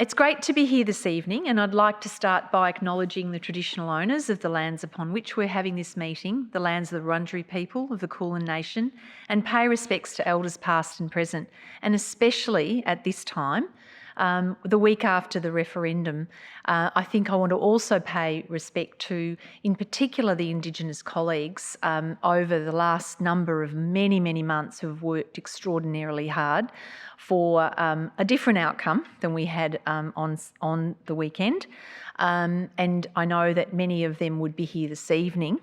It's great to be here this evening, and I'd like to start by acknowledging the traditional owners of the lands upon which we're having this meeting, the lands of the Wurundjeri people of the Kulin Nation, and pay respects to elders past and present, and especially at this time, the week after the referendum. I think I want to also pay respect to, in particular, the Indigenous colleagues over the last number of many months who have worked extraordinarily hard for a different outcome than we had on the weekend. And I know that many of them would be here this evening,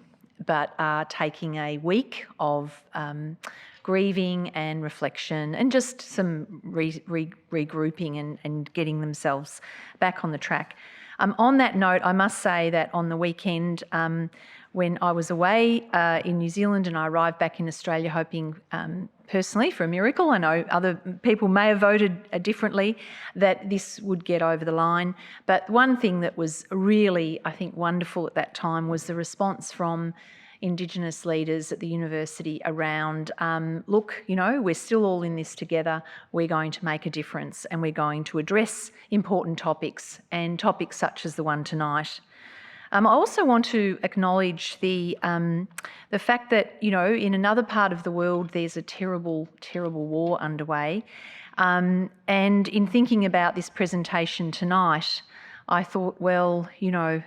but are taking a week of grieving and reflection and just some regrouping and getting themselves back on the track. On that note, I must say that on the weekend, when I was away in New Zealand and I arrived back in Australia hoping personally for a miracle, I know other people may have voted differently, that this would get over the line. But one thing that was really, I think, wonderful at that time was the response from Indigenous leaders at the university around, look, you know, we're still all in this together, we're going to make a difference and we're going to address important topics, and topics such as the one tonight. I also want to acknowledge the fact that, you know, in another part of the world there's a terrible war underway, and in thinking about this presentation tonight, I thought, well, you know,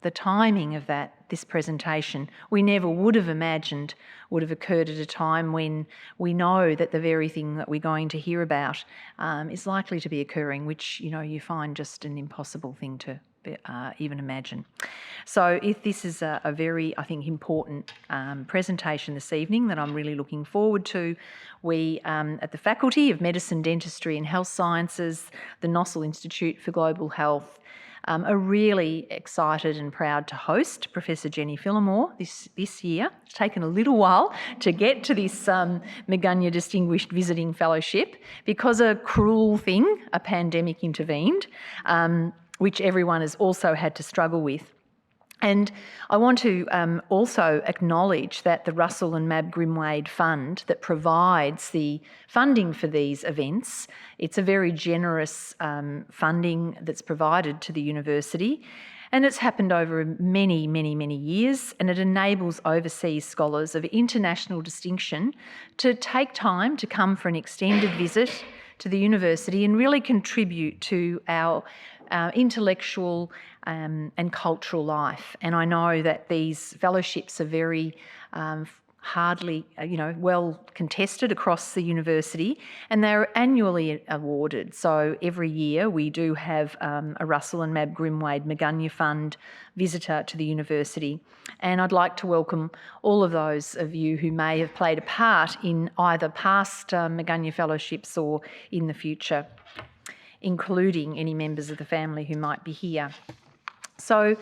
the timing of this presentation, we never would have imagined would have occurred at a time when we know that the very thing that we're going to hear about is likely to be occurring, which, you know, you find just an impossible thing to even imagine. So if this is a very, I think, important presentation this evening that I'm really looking forward to. We at the Faculty of Medicine, Dentistry and Health Sciences, the Nossal Institute for Global Health, are really excited and proud to host Professor Jenny Phillimore this year. It's taken a little while to get to this Miegunyah Distinguished Visiting Fellowship because a cruel thing, a pandemic, intervened, which everyone has also had to struggle with. And I want to also acknowledge that the Russell and Mab Grimwade Fund that provides the funding for these events, it's a very generous funding that's provided to the university, and it's happened over many years, and it enables overseas scholars of international distinction to take time to come for an extended visit to the university and really contribute to our intellectual and cultural life. And I know that these fellowships are very hardly, well contested across the university, and they're annually awarded. So every year we do have a Russell and Mab Grimwade Miegunyah Fund visitor to the university. And I'd like to welcome all of those of you who may have played a part in either past Miegunyah fellowships or in the future, including any members of the family who might be here. So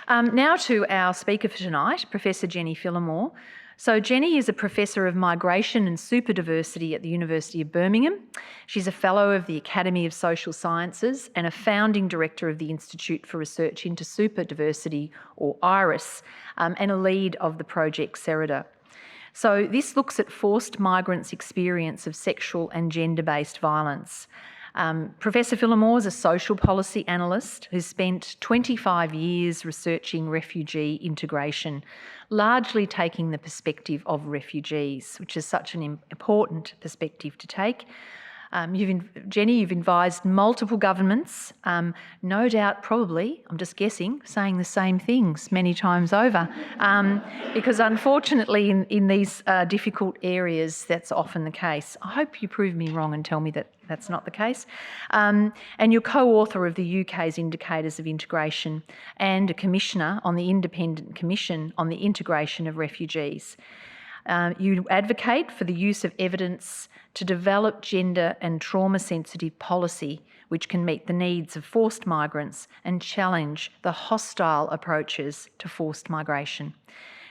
now to our speaker for tonight, Professor Jenny Phillimore. So Jenny is a Professor of Migration and Superdiversity at the University of Birmingham. She's a Fellow of the Academy of Social Sciences and a Founding Director of the Institute for Research into Superdiversity, or IRIS, and a lead of the project Cerida. So this looks at forced migrants' experience of sexual and gender-based violence. Professor Phillimore is a social policy analyst who's spent 25 years researching refugee integration, largely taking the perspective of refugees, which is such an important perspective to take. Jenny, you've advised multiple governments, no doubt probably, I'm just guessing, saying the same things many times over, because unfortunately in these difficult areas that's often the case. I hope you prove me wrong and tell me that that's not the case. And you're co-author of the UK's Indicators of Integration and a commissioner on the Independent Commission on the Integration of Refugees. You advocate for the use of evidence to develop gender and trauma-sensitive policy which can meet the needs of forced migrants and challenge the hostile approaches to forced migration.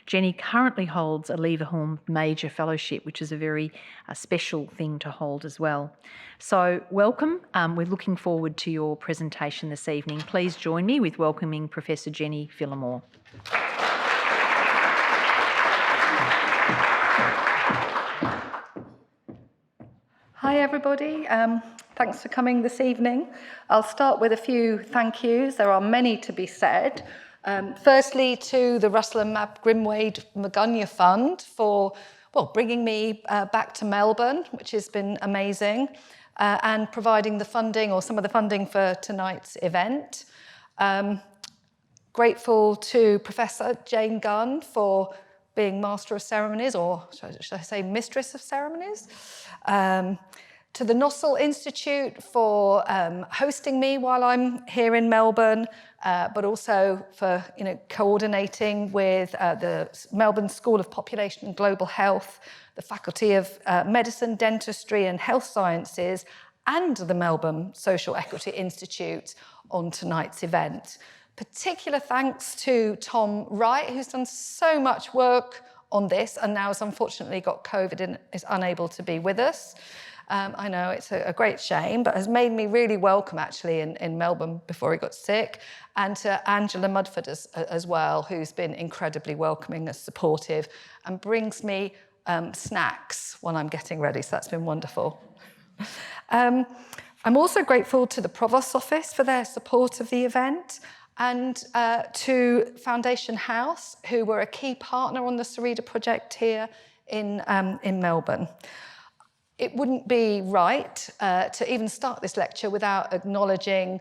Jenny currently holds a Leverhulme Major Fellowship, which is a very special thing to hold as well. So welcome. We're looking forward to your presentation this evening. Please join me with welcoming Professor Jenny Phillimore. Hi everybody, Thanks for coming this evening. I'll start with a few thank yous. There are many to be said. Firstly, to the Russell and Mab Grimwade Miegunyah Fund for bringing me back to Melbourne, which has been amazing, and providing the funding or some of the funding for tonight's event. Grateful to Professor Jane Gunn for being Master of Ceremonies, or should I say Mistress of Ceremonies. To the Nossal Institute for hosting me while I'm here in Melbourne, but also for coordinating with the Melbourne School of Population and Global Health, the Faculty of Medicine, Dentistry and Health Sciences, and the Melbourne Social Equity Institute on tonight's event. Particular thanks to Tom Wright, who's done so much work on this and now has unfortunately got COVID and is unable to be with us. I know it's a great shame, but has made me really welcome actually in Melbourne before he got sick, and to Angela Mudford as well, who's been incredibly welcoming and supportive and brings me snacks when I'm getting ready, so that's been wonderful. I'm also grateful to the Provost's Office for their support of the event, and to Foundation House, who were a key partner on the Sarita project here in Melbourne. It wouldn't be right to even start this lecture without acknowledging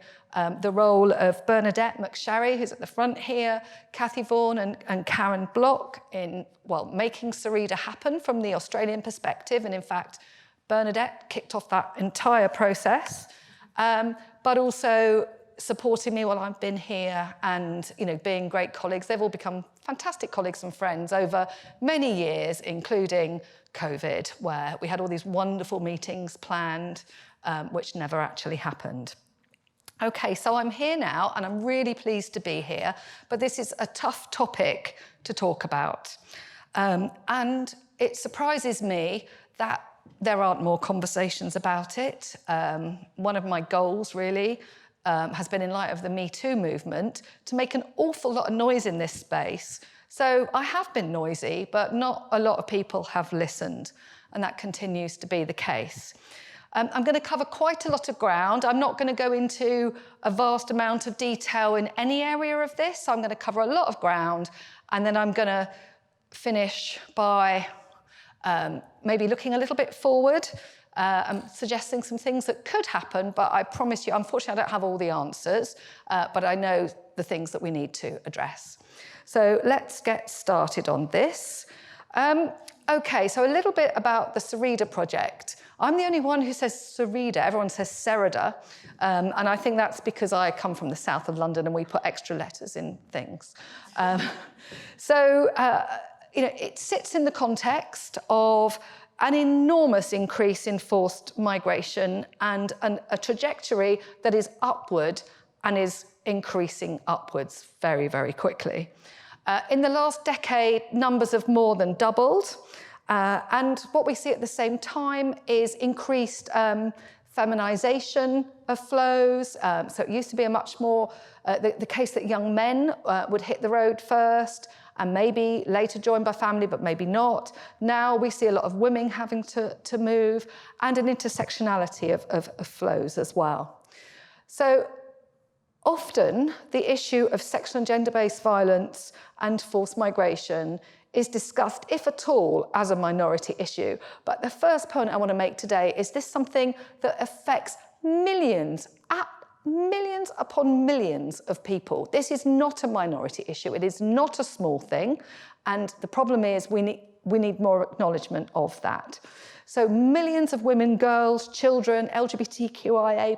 the role of Bernadette McSharry, who's at the front here, Kathy Vaughan and Karen Block in, making Sarita happen from the Australian perspective. And in fact, Bernadette kicked off that entire process, but also supporting me while I've been here and, being great colleagues. They've all become fantastic colleagues and friends over many years, including COVID, where we had all these wonderful meetings planned, which never actually happened. Okay, so I'm here now and I'm really pleased to be here, but this is a tough topic to talk about. And it surprises me that there aren't more conversations about it. One of my goals really has been, in light of the Me Too movement, to make an awful lot of noise in this space. So I have been noisy, but not a lot of people have listened, and that continues to be the case. I'm going to cover quite a lot of ground. I'm not going to go into a vast amount of detail in any area of this. So I'm going to cover a lot of ground, and then I'm going to finish by maybe looking a little bit forward, suggesting some things that could happen, but I promise you, unfortunately, I don't have all the answers, but I know the things that we need to address. So let's get started on this. Okay, so a little bit about the Sarita project. I'm the only one who says Sarita. Everyone says Sarita, and I think that's because I come from the south of London and we put extra letters in things. It sits in the context of an enormous increase in forced migration and a trajectory that is upward and is increasing upwards very, very quickly. In the last decade, numbers have more than doubled. And what we see at the same time is increased feminization of flows. So it used to be a much more, the case that young men would hit the road first and maybe later joined by family, but maybe not. Now we see a lot of women having to move, and an intersectionality of flows as well. So often the issue of sexual and gender-based violence and forced migration is discussed, if at all, as a minority issue. But the first point I want to make today is this something that affects millions upon millions of people. This is not a minority issue. It is not a small thing. And the problem is we need more acknowledgement of that. So millions of women, girls, children, LGBTQIA+,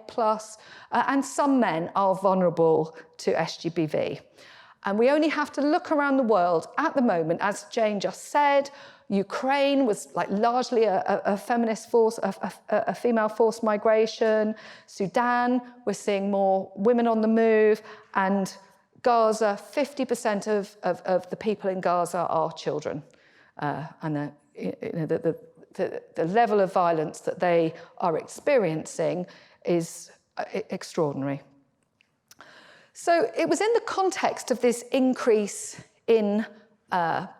and some men are vulnerable to SGBV. And we only have to look around the world at the moment, as Jane just said. Ukraine was largely a feminist force, a female forced migration. Sudan, we're seeing more women on the move. And Gaza, 50% of the people in Gaza are children. And the level of violence that they are experiencing is extraordinary. So it was in the context of this increase in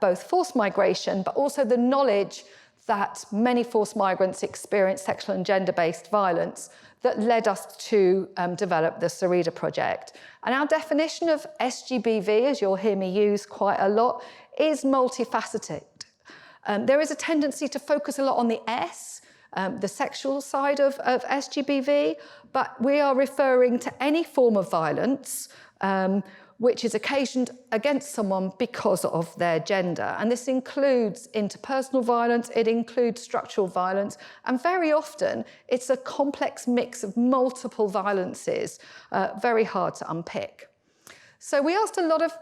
both forced migration, but also the knowledge that many forced migrants experience sexual and gender-based violence that led us to develop the Sarita project. And our definition of SGBV, as you'll hear me use quite a lot, is multifaceted. There is a tendency to focus a lot on the S, the sexual side of SGBV, but we are referring to any form of violence which is occasioned against someone because of their gender. And this includes interpersonal violence, it includes structural violence, and very often it's a complex mix of multiple violences, very hard to unpick. So we asked a lot of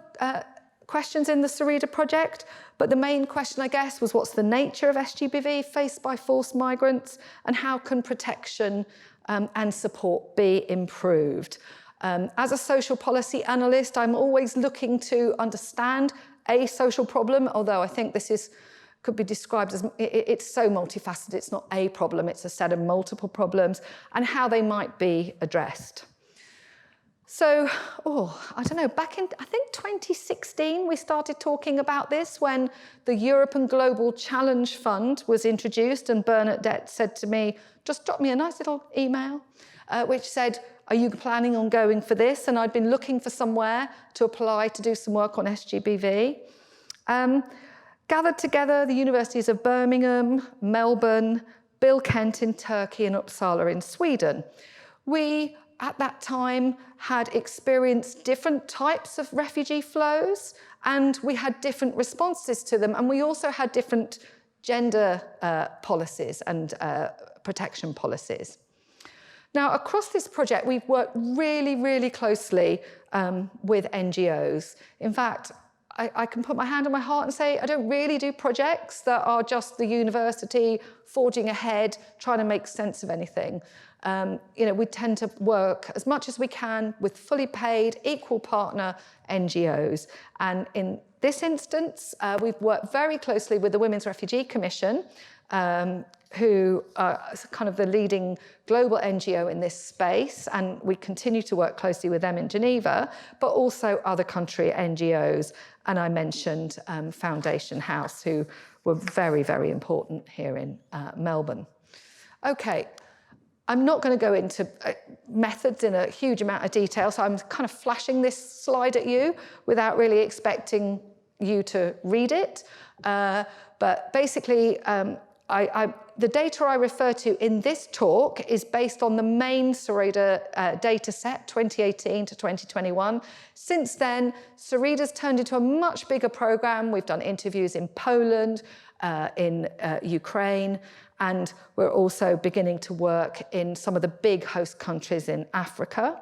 questions in the Sarita project, but the main question, I guess, was what's the nature of SGBV faced by forced migrants, and how can protection and support be improved? As a social policy analyst, I'm always looking to understand a social problem, although I think this could be described as, it's so multifaceted, it's not a problem, it's a set of multiple problems, and how they might be addressed. So, I don't know, back in, I think 2016, we started talking about this when the Europe and Global Challenge Fund was introduced, and Bernadette said to me, just drop me a nice little email, which said, are you planning on going for this? And I'd been looking for somewhere to apply to do some work on SGBV. Gathered together the universities of Birmingham, Melbourne, Bill Kent in Turkey, and Uppsala in Sweden. We, at that time, had experienced different types of refugee flows, and we had different responses to them, and we also had different gender policies and protection policies. Now, across this project, we've worked really, really closely with NGOs. In fact, I can put my hand on my heart and say I don't really do projects that are just the university forging ahead, trying to make sense of anything. We tend to work as much as we can with fully paid, equal partner NGOs. And in this instance, we've worked very closely with the Women's Refugee Commission, who are kind of the leading global NGO in this space, and we continue to work closely with them in Geneva, but also other country NGOs. And I mentioned Foundation House, who were very, very important here in Melbourne. Okay, I'm not going to go into methods in a huge amount of detail, so I'm kind of flashing this slide at you without really expecting you to read it. But basically, the data I refer to in this talk is based on the main Sarita data set, 2018 to 2021. Since then, Sarita's turned into a much bigger program. We've done interviews in Poland, in Ukraine, and we're also beginning to work in some of the big host countries in Africa.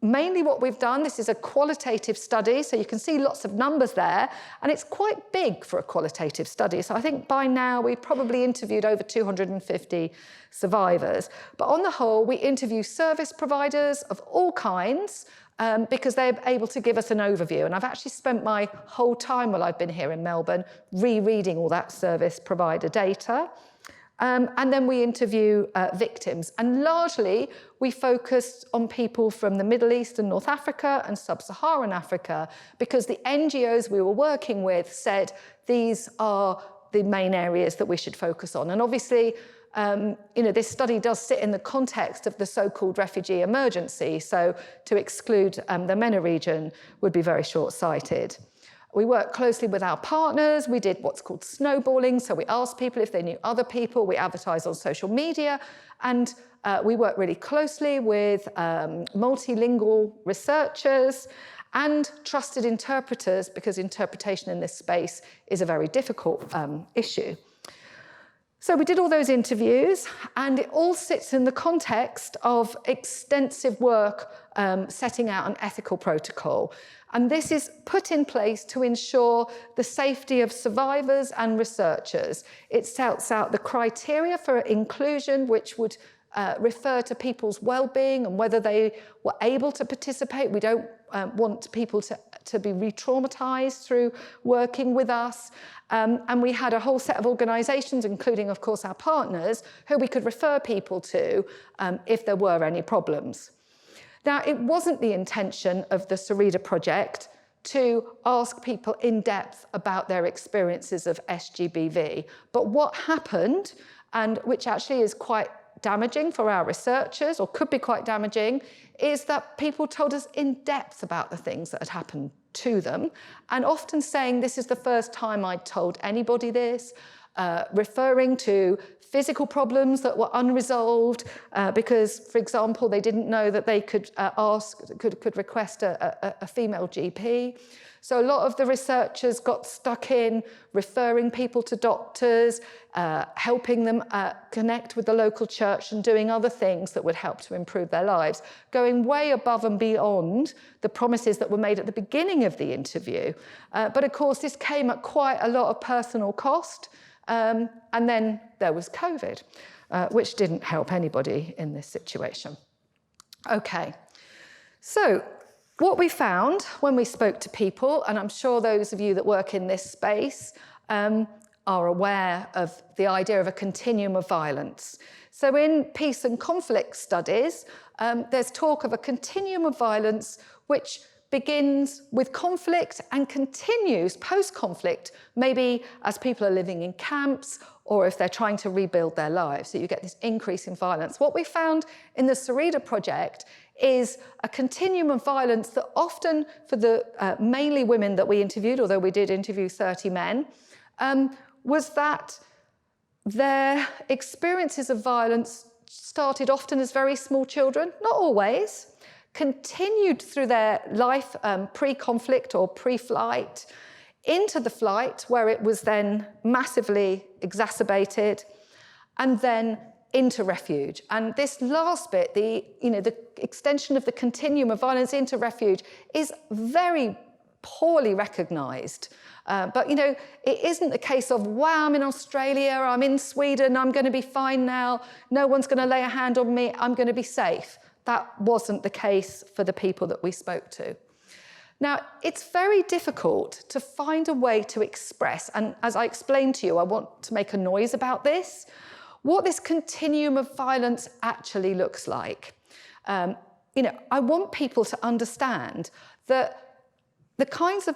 Mainly what we've done, this is a qualitative study, so you can see lots of numbers there, and it's quite big for a qualitative study. So I think by now we've probably interviewed over 250 survivors. But on the whole, we interview service providers of all kinds because they're able to give us an overview. And I've actually spent my whole time while I've been here in Melbourne rereading all that service provider data. And then we interview victims. And largely, we focused on people from the Middle East and North Africa and Sub-Saharan Africa, because the NGOs we were working with said these are the main areas that we should focus on. And obviously, this study does sit in the context of the so-called refugee emergency. So to exclude the MENA region would be very short-sighted. We worked closely with our partners. We did what's called snowballing. So we asked people if they knew other people. We advertised on social media. And we worked really closely with multilingual researchers and trusted interpreters, because interpretation in this space is a very difficult issue. So we did all those interviews, and it all sits in the context of extensive work setting out an ethical protocol. And this is put in place to ensure the safety of survivors and researchers. It sets out the criteria for inclusion, which would refer to people's well-being and whether they were able to participate. We don't want people to be re-traumatized through working with us. And we had a whole set of organizations, including, of course, our partners, who we could refer people to if there were any problems. Now, it wasn't the intention of the Sarita project to ask people in depth about their experiences of SGBV. But what happened, and which actually is quite damaging for our researchers, or could be quite damaging, is that people told us in depth about the things that had happened to them, and often saying, this is the first time I'd told anybody this, referring to physical problems that were unresolved because, for example, they didn't know that they could could request a female GP. So a lot of the researchers got stuck in referring people to doctors, helping them connect with the local church and doing other things that would help to improve their lives, going way above and beyond the promises that were made at the beginning of the interview. But of course, this came at quite a lot of personal cost. And then there was COVID, which didn't help anybody in this situation. Okay, so what we found when we spoke to people, and I'm sure those of you that work in this space are aware of the idea of a continuum of violence. So in peace and conflict studies, there's talk of a continuum of violence which begins with conflict and continues post-conflict, maybe as people are living in camps or if they're trying to rebuild their lives. So you get this increase in violence. What we found in the Sarita project is a continuum of violence that often, for the mainly women that we interviewed, although we did interview 30 men, was that their experiences of violence started often as very small children, not always, continued through their life pre-conflict or pre-flight, into the flight where it was then massively exacerbated, and then into refuge. And this last bit, the extension of the continuum of violence into refuge, is very poorly recognised. But it isn't the case of, wow, I'm in Australia, I'm in Sweden, I'm going to be fine now, no one's going to lay a hand on me, I'm going to be safe. That wasn't the case for the people that we spoke to. Now, it's very difficult to find a way to express, and as I explained to you, I want to make a noise about this, what this continuum of violence actually looks like. I want people to understand that the kinds of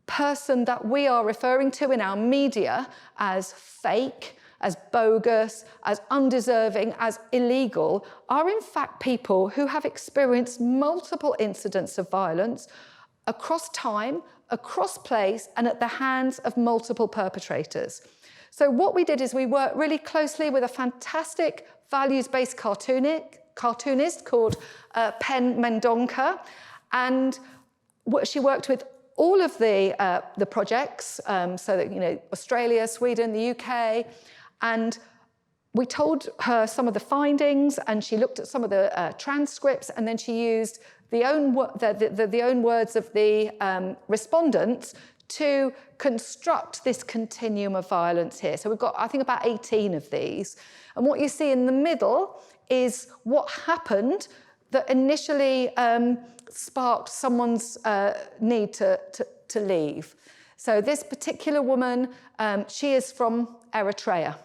person that we are referring to in our media as fake, as bogus, as undeserving, as illegal, are in fact people who have experienced multiple incidents of violence across time, across place, and at the hands of multiple perpetrators. So what we did is we worked really closely with a fantastic values-based cartoonist called Pen Mendonca, and she worked with all of the projects, so that, Australia, Sweden, the UK, and we told her some of the findings, and she looked at some of the transcripts, and then she used the own words of the respondents to construct this continuum of violence here. So we've got, I think, about 18 of these. And what you see in the middle is what happened that initially sparked someone's need to leave. So this particular woman, she is from Eritrea.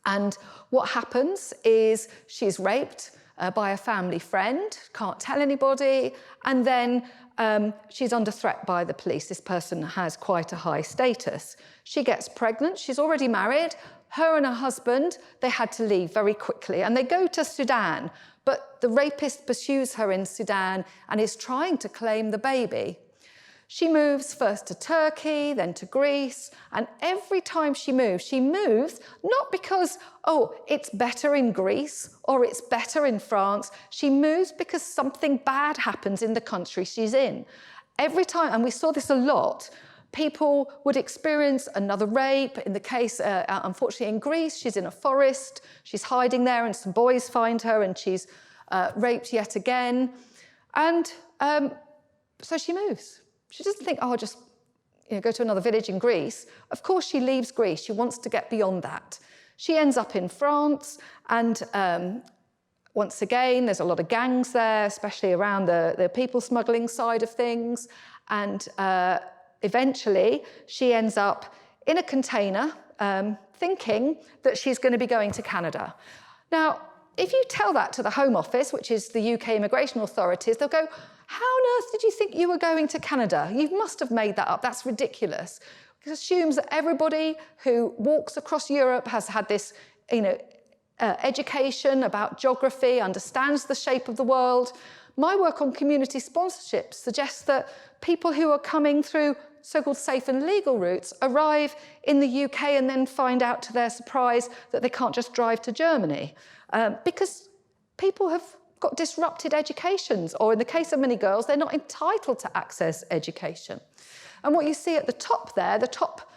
And what happens is she's raped by a family friend, can't tell anybody, and then she's under threat by the police. This person has quite a high status. She gets pregnant, she's already married. Her and her husband, they had to leave very quickly, and they go to Sudan, but the rapist pursues her in Sudan and is trying to claim the baby. She moves first to Turkey, then to Greece, and every time she moves not because, it's better in Greece or it's better in France. She moves because something bad happens in the country she's in. Every time, and we saw this a lot, people would experience another rape. In the case, unfortunately, in Greece, she's in a forest, she's hiding there, and some boys find her, and she's raped yet again. And so she moves. She doesn't think, I'll just go to another village in Greece. Of course, she leaves Greece. She wants to get beyond that. She ends up in France, and once again, there's a lot of gangs there, especially around the people smuggling side of things. And eventually, she ends up in a container, thinking that she's going to be going to Canada. Now, if you tell that to the Home Office, which is the UK immigration authorities, they'll go, how on earth did you think you were going to Canada? You must have made that up. That's ridiculous. It assumes that everybody who walks across Europe has had this, education about geography, understands the shape of the world. My work on community sponsorship suggests that people who are coming through so-called safe and legal routes arrive in the UK and then find out to their surprise that they can't just drive to Germany because people have got disrupted educations, or in the case of many girls, they're not entitled to access education. And what you see at the top there, the top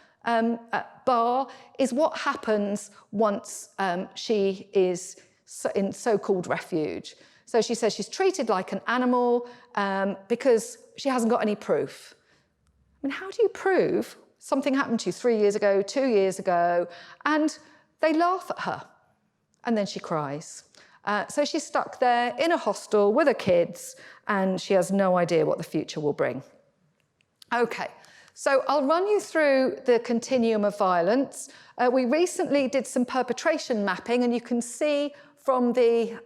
bar, is what happens once she is in so-called refuge. So she says she's treated like an animal because she hasn't got any proof. I mean, how do you prove something happened to you 3 years ago, 2 years ago, and they laugh at her, and then she cries. So she's stuck there in a hostel with her kids, and she has no idea what the future will bring. Okay, so I'll run you through the continuum of violence. We recently did some perpetration mapping, and you can see from the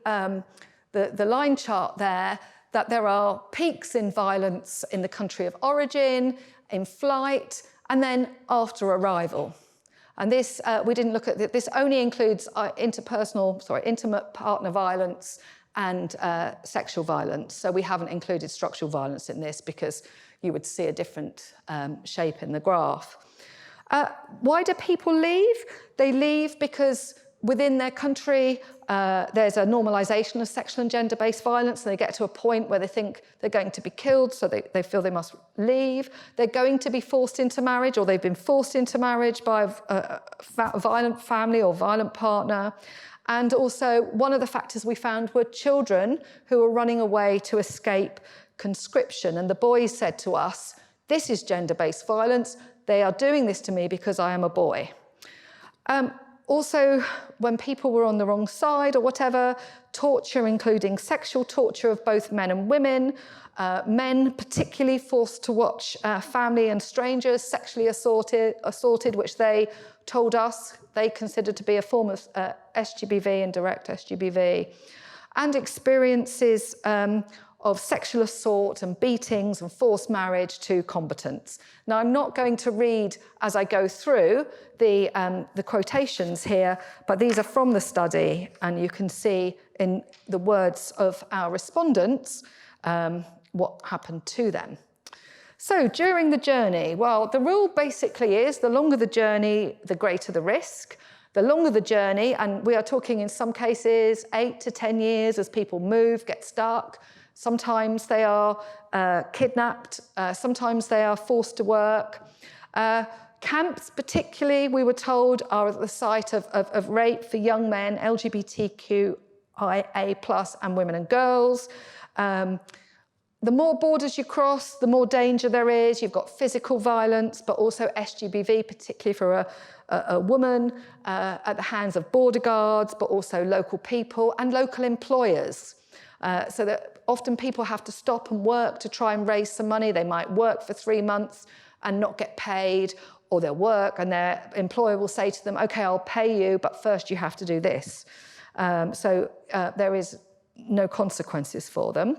line chart there that there are peaks in violence in the country of origin, in flight, and then after arrival. And this, we didn't look at, this only includes intimate partner violence and sexual violence. So we haven't included structural violence in this because you would see a different shape in the graph. Why do people leave? They leave because within their country, there's a normalisation of sexual and gender-based violence, and they get to a point where they think they're going to be killed, so they feel they must leave. They're going to be forced into marriage, or they've been forced into marriage by a violent family or violent partner. And also, one of the factors we found were children who were running away to escape conscription. And the boys said to us, this is gender-based violence. They are doing this to me because I am a boy. Also, when people were on the wrong side or whatever, torture, including sexual torture of both men and women, men particularly forced to watch family and strangers sexually assaulted, which they told us they considered to be a form of SGBV, indirect SGBV, and experiences of sexual assault and beatings and forced marriage to combatants. Now, I'm not going to read as I go through the quotations here, but these are from the study, and you can see in the words of our respondents what happened to them. So during the journey, well, the rule basically is the longer the journey, the greater the risk. The longer the journey, and we are talking in some cases 8 to 10 years as people move, get stuck. Sometimes they are kidnapped, sometimes they are forced to work. Camps particularly, we were told, are at the site of rape for young men, LGBTQIA+, and women and girls. The more borders you cross, the more danger there is. You've got physical violence, but also SGBV, particularly for a woman, at the hands of border guards, but also local people and local employers. So that often people have to stop and work to try and raise some money. They might work for 3 months and not get paid, or they'll work and their employer will say to them, okay, I'll pay you, but first you have to do this. So there is no consequences for them.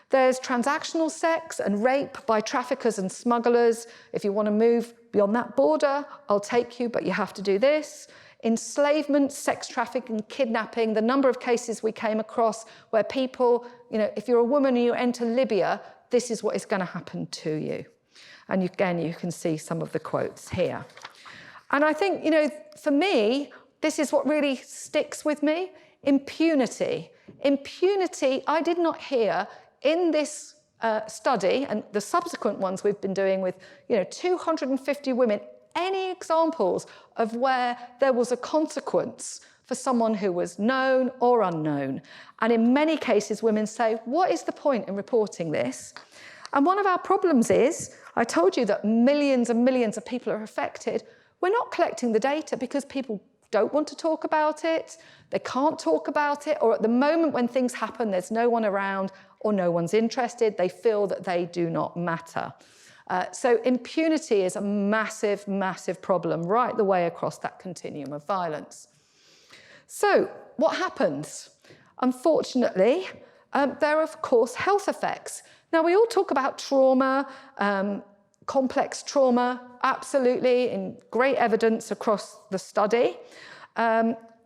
There's transactional sex and rape by traffickers and smugglers. If you want to move beyond that border, I'll take you, but you have to do this. Enslavement, sex trafficking, kidnapping, the number of cases we came across where people, if you're a woman and you enter Libya, this is what is going to happen to you. And again, you can see some of the quotes here. And I think, for me, this is what really sticks with me. Impunity. Impunity, I did not hear in this study and the subsequent ones we've been doing with 250 women, any examples of where there was a consequence for someone who was known or unknown. And in many cases, women say, what is the point in reporting this? And one of our problems is, I told you that millions and millions of people are affected. We're not collecting the data because people don't want to talk about it, they can't talk about it, or at the moment when things happen, there's no one around or no one's interested, they feel that they do not matter. So impunity is a massive, massive problem right the way across that continuum of violence. So what happens? Unfortunately, there are, of course, health effects. Now, we all talk about trauma, complex trauma, absolutely, in great evidence across the study.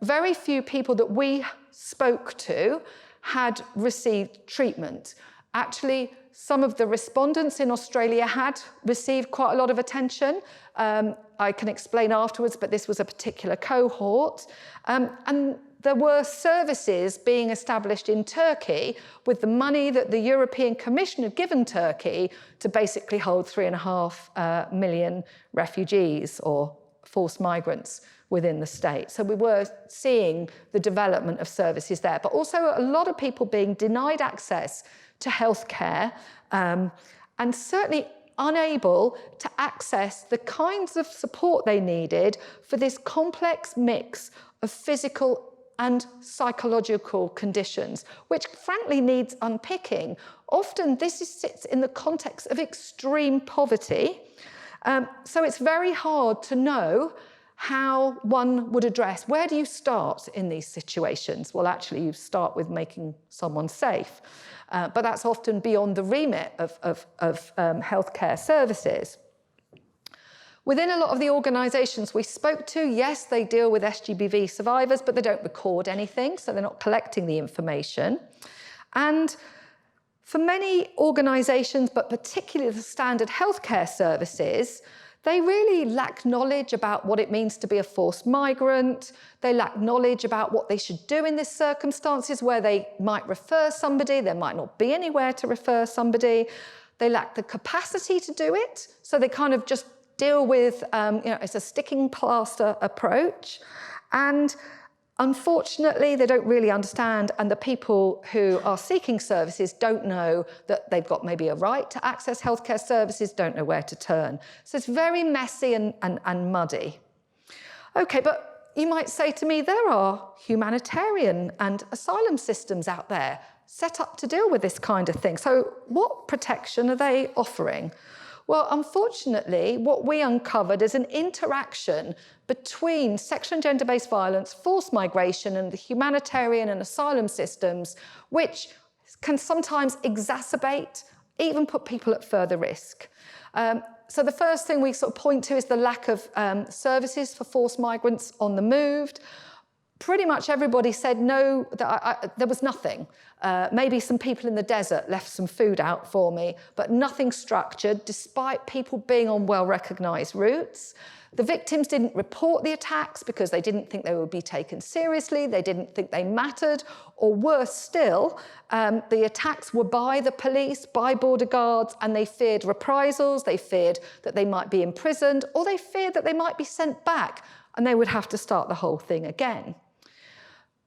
Very few people that we spoke to had received treatment. Actually, some of the respondents in Australia had received quite a lot of attention. I can explain afterwards, but this was a particular cohort. And there were services being established in Turkey with the money that the European Commission had given Turkey to basically hold 3.5 million refugees or forced migrants within the state. So we were seeing the development of services there, but also a lot of people being denied access to healthcare, and certainly unable to access the kinds of support they needed for this complex mix of physical and psychological conditions, which frankly needs unpicking. Often this sits in the context of extreme poverty, so it's very hard to know how one would address. Where do you start in these situations? Well, actually, you start with making someone safe. But that's often beyond the remit of healthcare services. Within a lot of the organisations we spoke to, yes, they deal with SGBV survivors, but they don't record anything, so they're not collecting the information. And for many organisations, but particularly the standard healthcare services, they really lack knowledge about what it means to be a forced migrant. They lack knowledge about what they should do in these circumstances, where they might refer somebody. There might not be anywhere to refer somebody. They lack the capacity to do it. So they kind of just deal with, it's a sticking plaster approach. And unfortunately, they don't really understand, and the people who are seeking services don't know that they've got maybe a right to access healthcare services, don't know where to turn. So it's very messy and muddy. Okay, but you might say to me, there are humanitarian and asylum systems out there set up to deal with this kind of thing. So what protection are they offering? Well, unfortunately, what we uncovered is an interaction between sexual and gender-based violence, forced migration, and the humanitarian and asylum systems, which can sometimes exacerbate, even put people at further risk. So the first thing we sort of point to is the lack of services for forced migrants on the move. Pretty much everybody said no, there was nothing. Maybe some people in the desert left some food out for me, but nothing structured, despite people being on well-recognised routes. The victims didn't report the attacks because they didn't think they would be taken seriously, they didn't think they mattered, or worse still, the attacks were by the police, by border guards, and they feared reprisals, they feared that they might be imprisoned, or they feared that they might be sent back, and they would have to start the whole thing again.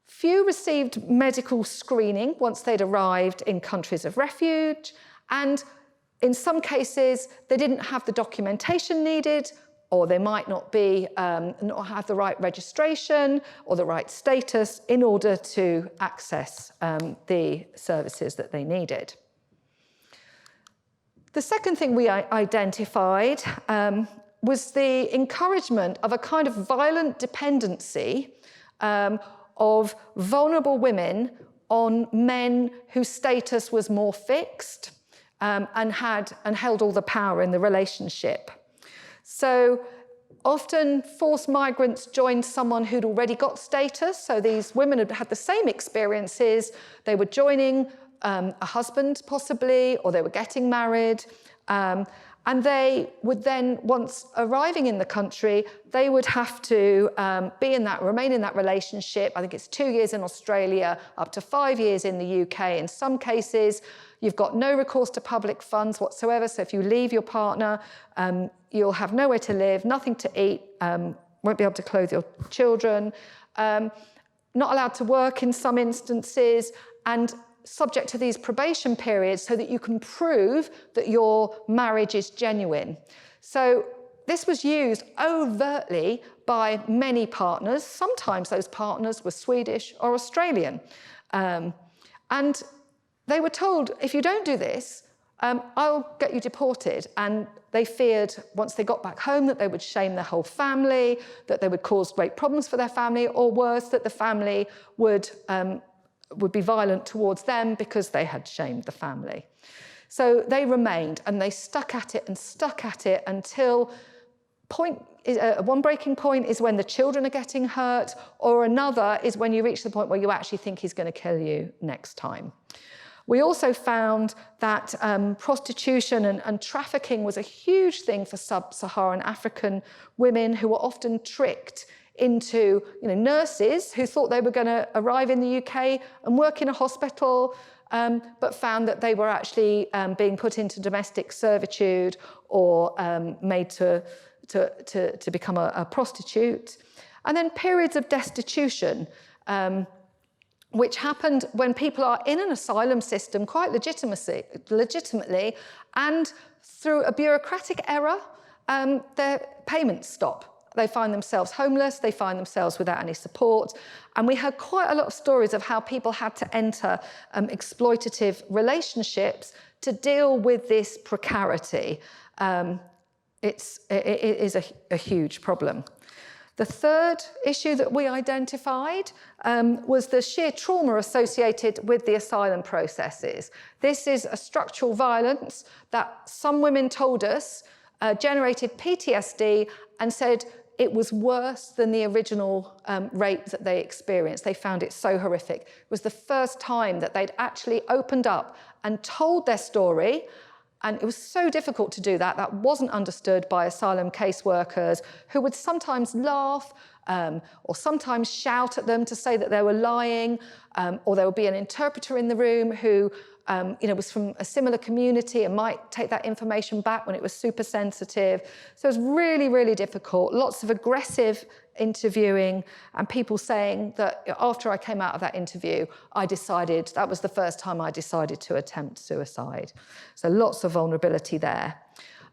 Few received medical screening once they'd arrived in countries of refuge, and in some cases they didn't have the documentation needed, or they might not have the right registration or the right status in order to access the services that they needed. The second thing we identified was the encouragement of a kind of violent dependency of vulnerable women on men whose status was more fixed and held all the power in the relationship. So often forced migrants joined someone who'd already got status. So these women had had the same experiences. They were joining a husband possibly, or they were getting married. And they would then, once arriving in the country, they would have to remain in that relationship. I think it's 2 years in Australia, up to 5 years in the UK. In some cases, you've got no recourse to public funds whatsoever. So if you leave your partner, you'll have nowhere to live, nothing to eat, won't be able to clothe your children, not allowed to work in some instances, and subject to these probation periods so that you can prove that your marriage is genuine. So this was used overtly by many partners. Sometimes those partners were Swedish or Australian. And they were told, if you don't do this, I'll get you deported. And they feared once they got back home that they would shame their whole family, that they would cause great problems for their family, or worse, that the family would be violent towards them because they had shamed the family. So they remained, and they stuck at it until one breaking point is when the children are getting hurt, or another is when you reach the point where you actually think he's going to kill you next time. We also found that prostitution and trafficking was a huge thing for sub-Saharan African women, who were often tricked into nurses who thought they were going to arrive in the UK and work in a hospital, but found that they were actually being put into domestic servitude or made to become a prostitute. And then periods of destitution, which happened when people are in an asylum system quite legitimately, and through a bureaucratic error, their payments stop. They find themselves homeless, they find themselves without any support. And we heard quite a lot of stories of how people had to enter exploitative relationships to deal with this precarity. It is a huge problem. The third issue that we identified was the sheer trauma associated with the asylum processes. This is a structural violence that some women told us generated PTSD, and said it was worse than the original rape that they experienced. They found it so horrific. It was the first time that they'd actually opened up and told their story. And it was so difficult to do that. That wasn't understood by asylum caseworkers, who would sometimes laugh or sometimes shout at them to say that they were lying, or there would be an interpreter in the room who was from a similar community and might take that information back when it was super sensitive. So it was really, really difficult. Lots of aggressive interviewing, and people saying that after I came out of that interview, that was the first time I decided to attempt suicide. So lots of vulnerability there.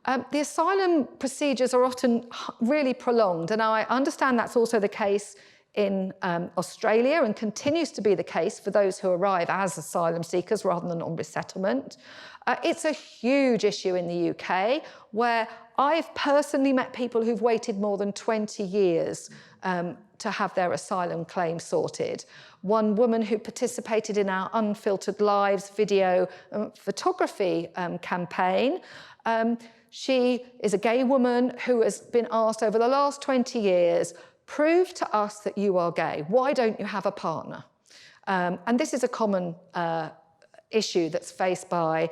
The asylum procedures are often really prolonged, and I understand that's also the case in Australia, and continues to be the case for those who arrive as asylum seekers rather than on resettlement. It's a huge issue in the UK, where I've personally met people who've waited more than 20 years to have their asylum claim sorted. One woman who participated in our Unfiltered Lives video photography campaign, she is a gay woman who has been asked over the last 20 years, prove to us that you are gay. Why don't you have a partner? And this is a common issue that's faced by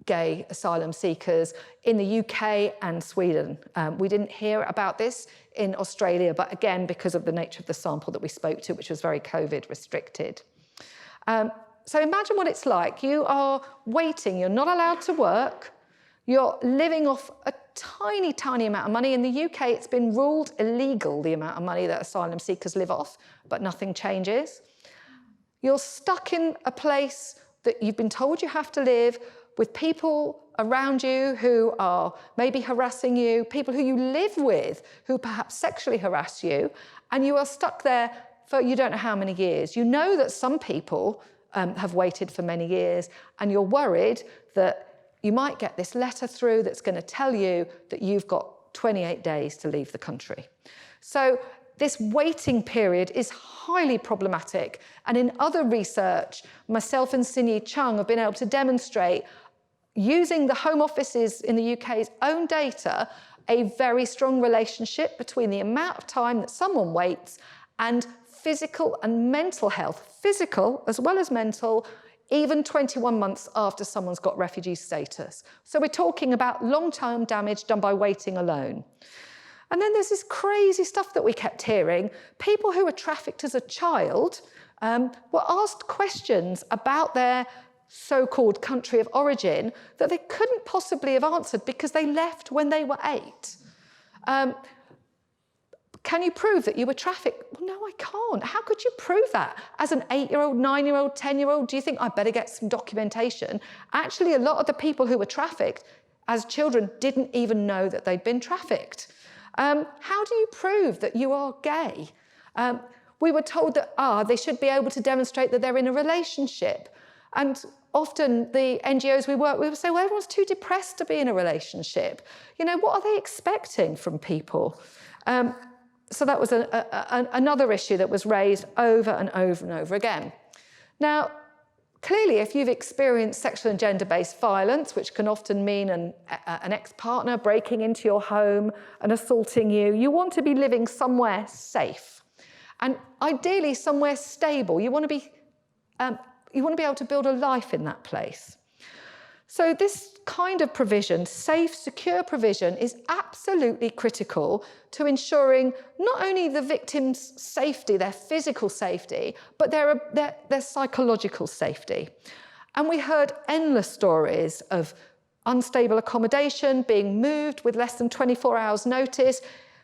gay asylum seekers in the UK and Sweden. We didn't hear about this in Australia, but again, because of the nature of the sample that we spoke to, which was very COVID restricted. So imagine what it's like. You are waiting, you're not allowed to work, you're living off a tiny, tiny amount of money. In the UK, it's been ruled illegal, the amount of money that asylum seekers live off, but nothing changes. You're stuck in a place that you've been told you have to live, with people around you who are maybe harassing you, people who you live with who perhaps sexually harass you, and you are stuck there for you don't know how many years. You know that some people have waited for many years, and you're worried that you might get this letter through that's going to tell you that you've got 28 days to leave the country. So this waiting period is highly problematic. And in other research, myself and Sinyi Chung have been able to demonstrate, using the Home Office's in the UK's own data, a very strong relationship between the amount of time that someone waits and physical and mental health, physical as well as mental, even 21 months after someone's got refugee status. So we're talking about long-term damage done by waiting alone. And then there's this crazy stuff that we kept hearing. People who were trafficked as a child were asked questions about their so-called country of origin that they couldn't possibly have answered because they left when they were 8. Can you prove that you were trafficked? Well, no, I can't. How could you prove that? As an 8-year-old, 9-year-old, 10-year-old, do you think I'd better get some documentation? Actually, a lot of the people who were trafficked as children didn't even know that they'd been trafficked. How do you prove that you are gay? We were told that they should be able to demonstrate that they're in a relationship. And often the NGOs we work with will say, well, everyone's too depressed to be in a relationship. You know, what are they expecting from people? So that was another issue that was raised over and over and over again. Now, clearly, if you've experienced sexual and gender-based violence, which can often mean an ex-partner breaking into your home and assaulting you, you want to be living somewhere safe. And ideally, somewhere stable. You want to be able to build a life in that place. So this kind of provision, safe, secure provision, is absolutely critical to ensuring not only the victim's safety, their physical safety, but their psychological safety. And we heard endless stories of unstable accommodation, being moved with less than 24 hours notice,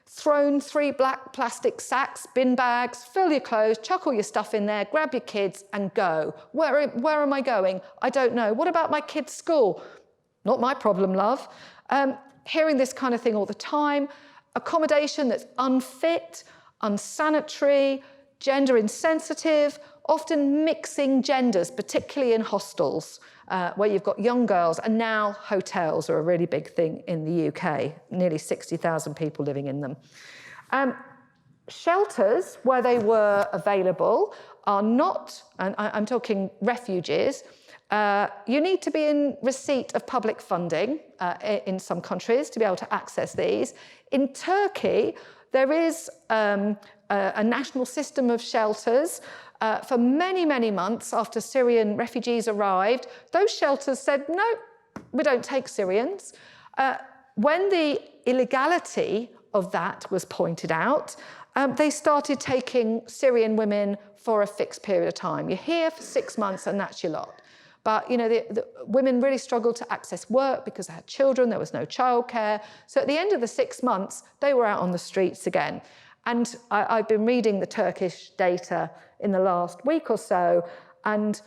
thrown 3 black plastic sacks, bin bags, fill your clothes, chuck all your stuff in there, grab your kids and go. Where am I going? I don't know. What about my kids' school? Not my problem, love. Hearing this kind of thing all the time. Accommodation that's unfit, unsanitary, gender insensitive, often mixing genders, particularly in hostels, where you've got young girls, and now hotels are a really big thing in the UK, nearly 60,000 people living in them. Shelters, where they were available, are not, and I'm talking refuges, you need to be in receipt of public funding in some countries to be able to access these. In Turkey, there is a national system of shelters. For many, many months after Syrian refugees arrived, those shelters said, no, we don't take Syrians. When the illegality of that was pointed out, they started taking Syrian women for a fixed period of time. You're here for 6 months and that's your lot. But, you know, the women really struggled to access work because they had children, there was no childcare. So at the end of the 6 months, they were out on the streets again. And I've been reading the Turkish data in the last week or so, and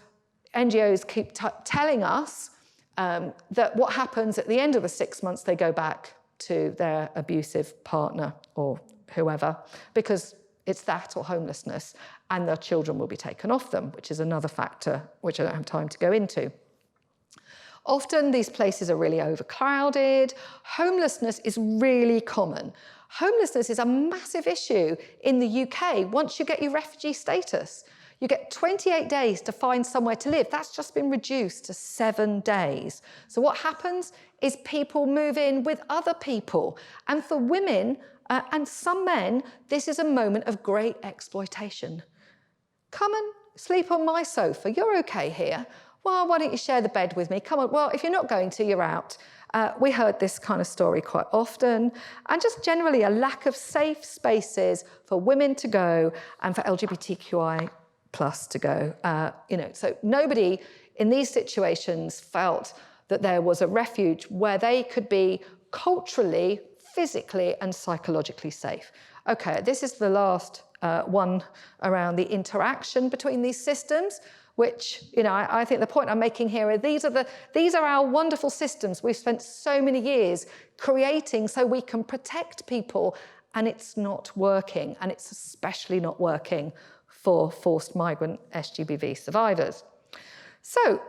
NGOs keep telling us that what happens at the end of the 6 months, they go back to their abusive partner or whoever, because it's that or homelessness, and their children will be taken off them, which is another factor which I don't have time to go into. Often these places are really overcrowded. Homelessness is really common. Homelessness is a massive issue in the UK once you get your refugee status. You get 28 days to find somewhere to live. That's just been reduced to 7 days. So what happens is people move in with other people. And for women and some men, this is a moment of great exploitation. Come and sleep on my sofa. You're okay here. Well, why don't you share the bed with me? Come on. Well, if you're not going to, you're out. We heard this kind of story quite often, and just generally a lack of safe spaces for women to go and for LGBTQI plus to go. So nobody in these situations felt that there was a refuge where they could be culturally, physically and psychologically safe. Okay, this is the last one around the interaction between these systems, which, I think the point I'm making here are these are our wonderful systems we've spent so many years creating so we can protect people, and it's not working, and it's especially not working for forced migrant SGBV survivors. So,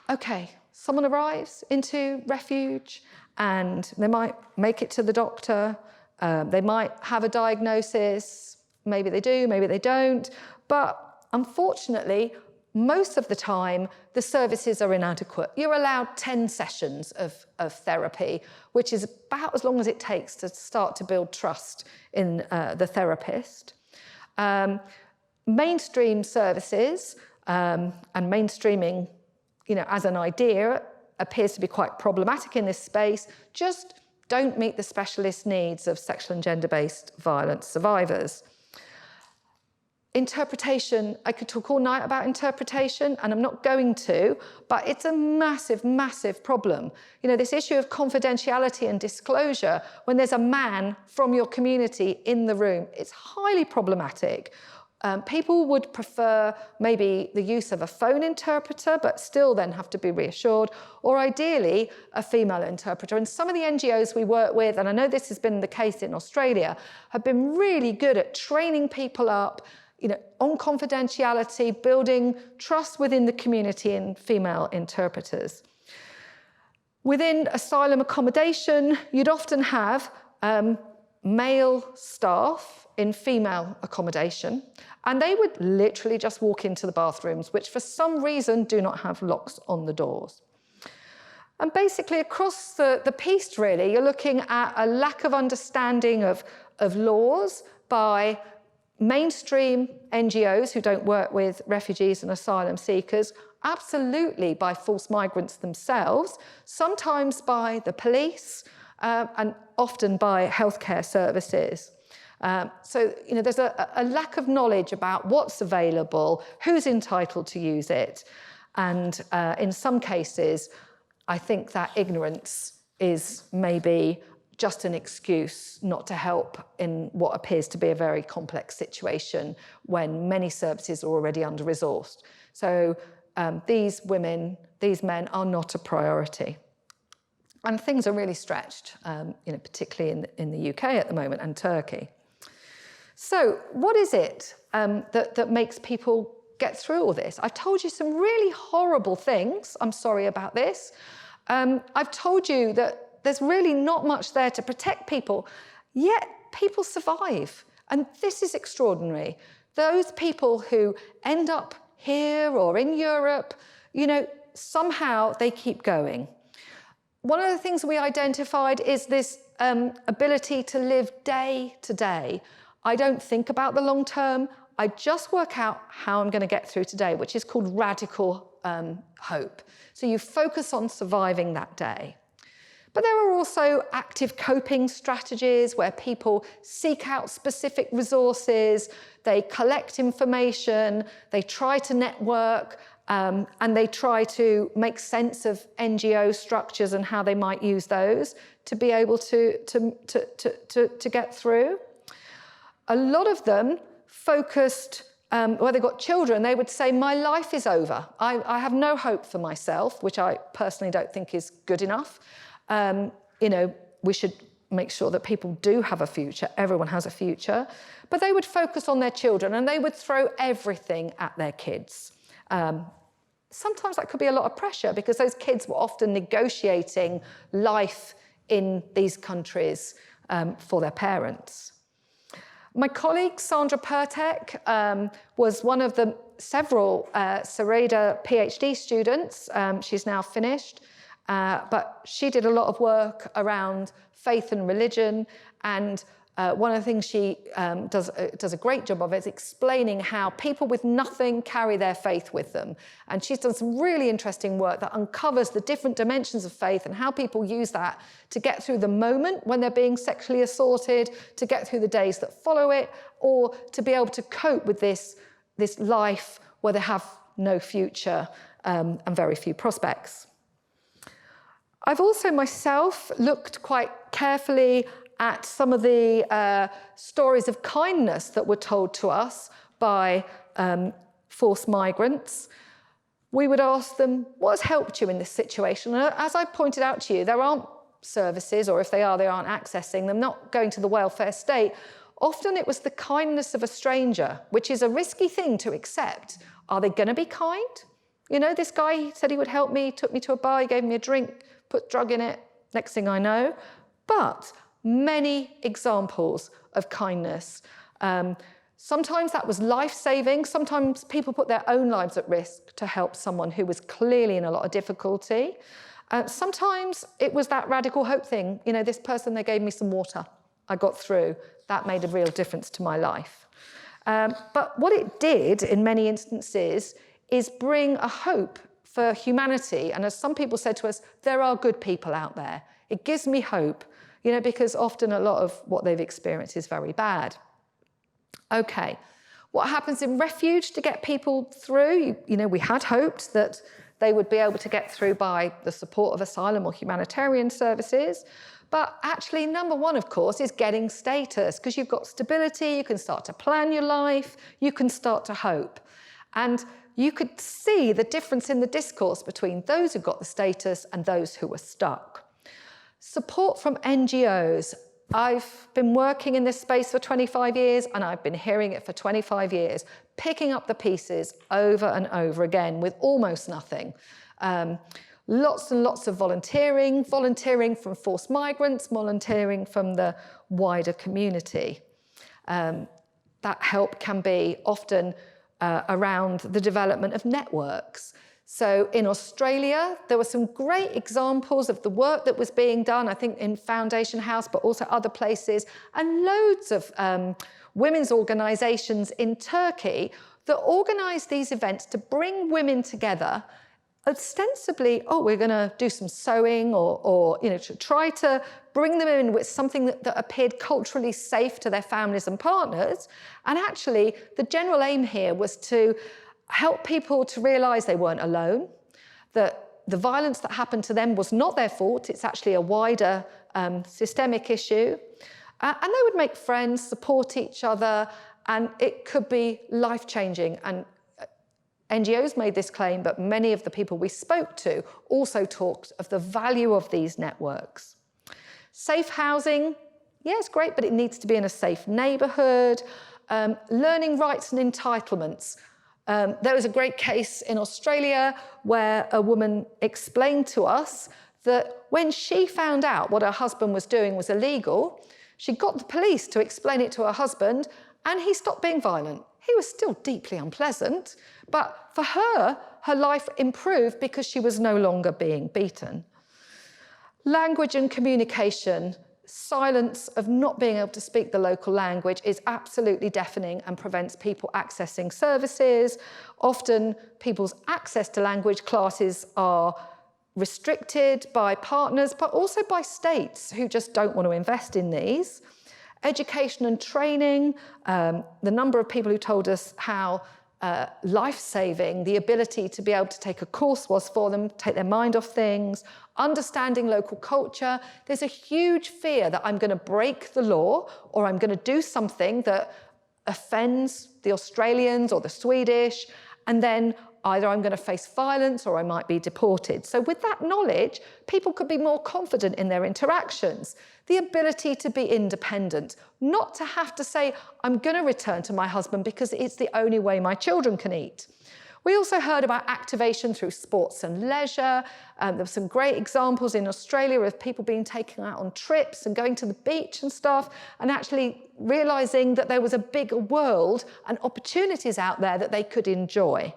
okay, someone arrives into refuge and they might make it to the doctor, they might have a diagnosis, maybe they do, maybe they don't, but unfortunately, most of the time, the services are inadequate. You're allowed 10 sessions of therapy, which is about as long as it takes to start to build trust in the therapist. Mainstream services and mainstreaming, as an idea, appears to be quite problematic in this space, just don't meet the specialist needs of sexual and gender-based violence survivors. Interpretation, I could talk all night about interpretation, and I'm not going to, but it's a massive, massive problem. This issue of confidentiality and disclosure, when there's a man from your community in the room, it's highly problematic. People would prefer maybe the use of a phone interpreter, but still then have to be reassured, or ideally a female interpreter. And some of the NGOs we work with, and I know this has been the case in Australia, have been really good at training people up, on confidentiality, building trust within the community and female interpreters. Within asylum accommodation, you'd often have male staff in female accommodation, and they would literally just walk into the bathrooms, which for some reason do not have locks on the doors. And basically across the piece, really, you're looking at a lack of understanding of laws by mainstream NGOs who don't work with refugees and asylum seekers, absolutely by forced migrants themselves, sometimes by the police, and often by healthcare services. So there's a lack of knowledge about what's available, who's entitled to use it, and in some cases, I think that ignorance is maybe just an excuse not to help in what appears to be a very complex situation when many services are already under-resourced. So these women, these men are not a priority. And things are really stretched, particularly in the UK at the moment and Turkey. So what is it that makes people get through all this? I've told you some really horrible things. I'm sorry about this. I've told you that there's really not much there to protect people, yet people survive. And this is extraordinary. Those people who end up here or in Europe, somehow they keep going. One of the things we identified is this ability to live day to day. I don't think about the long term. I just work out how I'm going to get through today, which is called radical hope. So you focus on surviving that day. But there are also active coping strategies where people seek out specific resources, they collect information, they try to network, and they try to make sense of NGO structures and how they might use those to be able to get through. A lot of them focused, where they got children, they would say, my life is over. I have no hope for myself, which I personally don't think is good enough. We should make sure that people do have a future. Everyone has a future. But they would focus on their children and they would throw everything at their kids. Sometimes that could be a lot of pressure because those kids were often negotiating life in these countries for their parents. My colleague, Sandra Pertek, was one of the several Sareda PhD students. She's now finished, but she did a lot of work around faith and religion, and one of the things she does a great job of is explaining how people with nothing carry their faith with them. And she's done some really interesting work that uncovers the different dimensions of faith and how people use that to get through the moment when they're being sexually assaulted, to get through the days that follow it, or to be able to cope with this life where they have no future and very few prospects. I've also myself looked quite carefully at some of the stories of kindness that were told to us by forced migrants. We would ask them, what has helped you in this situation? And as I pointed out to you, there aren't services, or if they are, they aren't accessing them, not going to the welfare state. Often it was the kindness of a stranger, which is a risky thing to accept. Are they going to be kind? This guy said he would help me, took me to a bar, he gave me a drink, put drug in it, next thing I know. But many examples of kindness. Sometimes that was life-saving. Sometimes people put their own lives at risk to help someone who was clearly in a lot of difficulty. Sometimes it was that radical hope thing. This person, they gave me some water. I got through. That made a real difference to my life. But what it did in many instances is bring a hope for humanity. And as some people said to us, there are good people out there. It gives me hope. Because often a lot of what they've experienced is very bad. Okay, what happens in refuge to get people through? We had hoped that they would be able to get through by the support of asylum or humanitarian services. But actually, number one, of course, is getting status, because you've got stability, you can start to plan your life, you can start to hope. And you could see the difference in the discourse between those who got the status and those who were stuck. Support from NGOs I've been working in this space for 25 years and I've been hearing it for 25 years, picking up the pieces over and over again with almost nothing. Lots and lots of volunteering from forced migrants, volunteering from the wider community. That help can be often around the development of networks. So in Australia, there were some great examples of the work that was being done, I think in Foundation House, but also other places, and loads of women's organisations in Turkey that organised these events to bring women together, ostensibly, we're going to do some sewing or to try to bring them in with something that appeared culturally safe to their families and partners. And actually, the general aim here was to help people to realise they weren't alone, that the violence that happened to them was not their fault, it's actually a wider systemic issue. And they would make friends, support each other, and it could be life-changing. And NGOs made this claim, but many of the people we spoke to also talked of the value of these networks. Safe housing, yeah, it's great, but it needs to be in a safe neighbourhood. Learning rights and entitlements. There was a great case in Australia where a woman explained to us that when she found out what her husband was doing was illegal, she got the police to explain it to her husband, and he stopped being violent. He was still deeply unpleasant, but for her, her life improved because she was no longer being beaten. Language and communication. Silence of not being able to speak the local language is absolutely deafening and prevents people accessing services. Often people's access to language classes are restricted by partners, but also by states who just don't want to invest in these. Education and training, the number of people who told us how life-saving the ability to be able to take a course was for them, take their mind off things, understanding local culture. There's a huge fear that I'm going to break the law or I'm going to do something that offends the Australians or the Swedish, and then either I'm going to face violence or I might be deported. So with that knowledge, people could be more confident in their interactions. The ability to be independent, not to have to say, I'm going to return to my husband because it's the only way my children can eat. We also heard about activation through sports and leisure. There were some great examples in Australia of people being taken out on trips and going to the beach and stuff, and actually realising that there was a bigger world and opportunities out there that they could enjoy.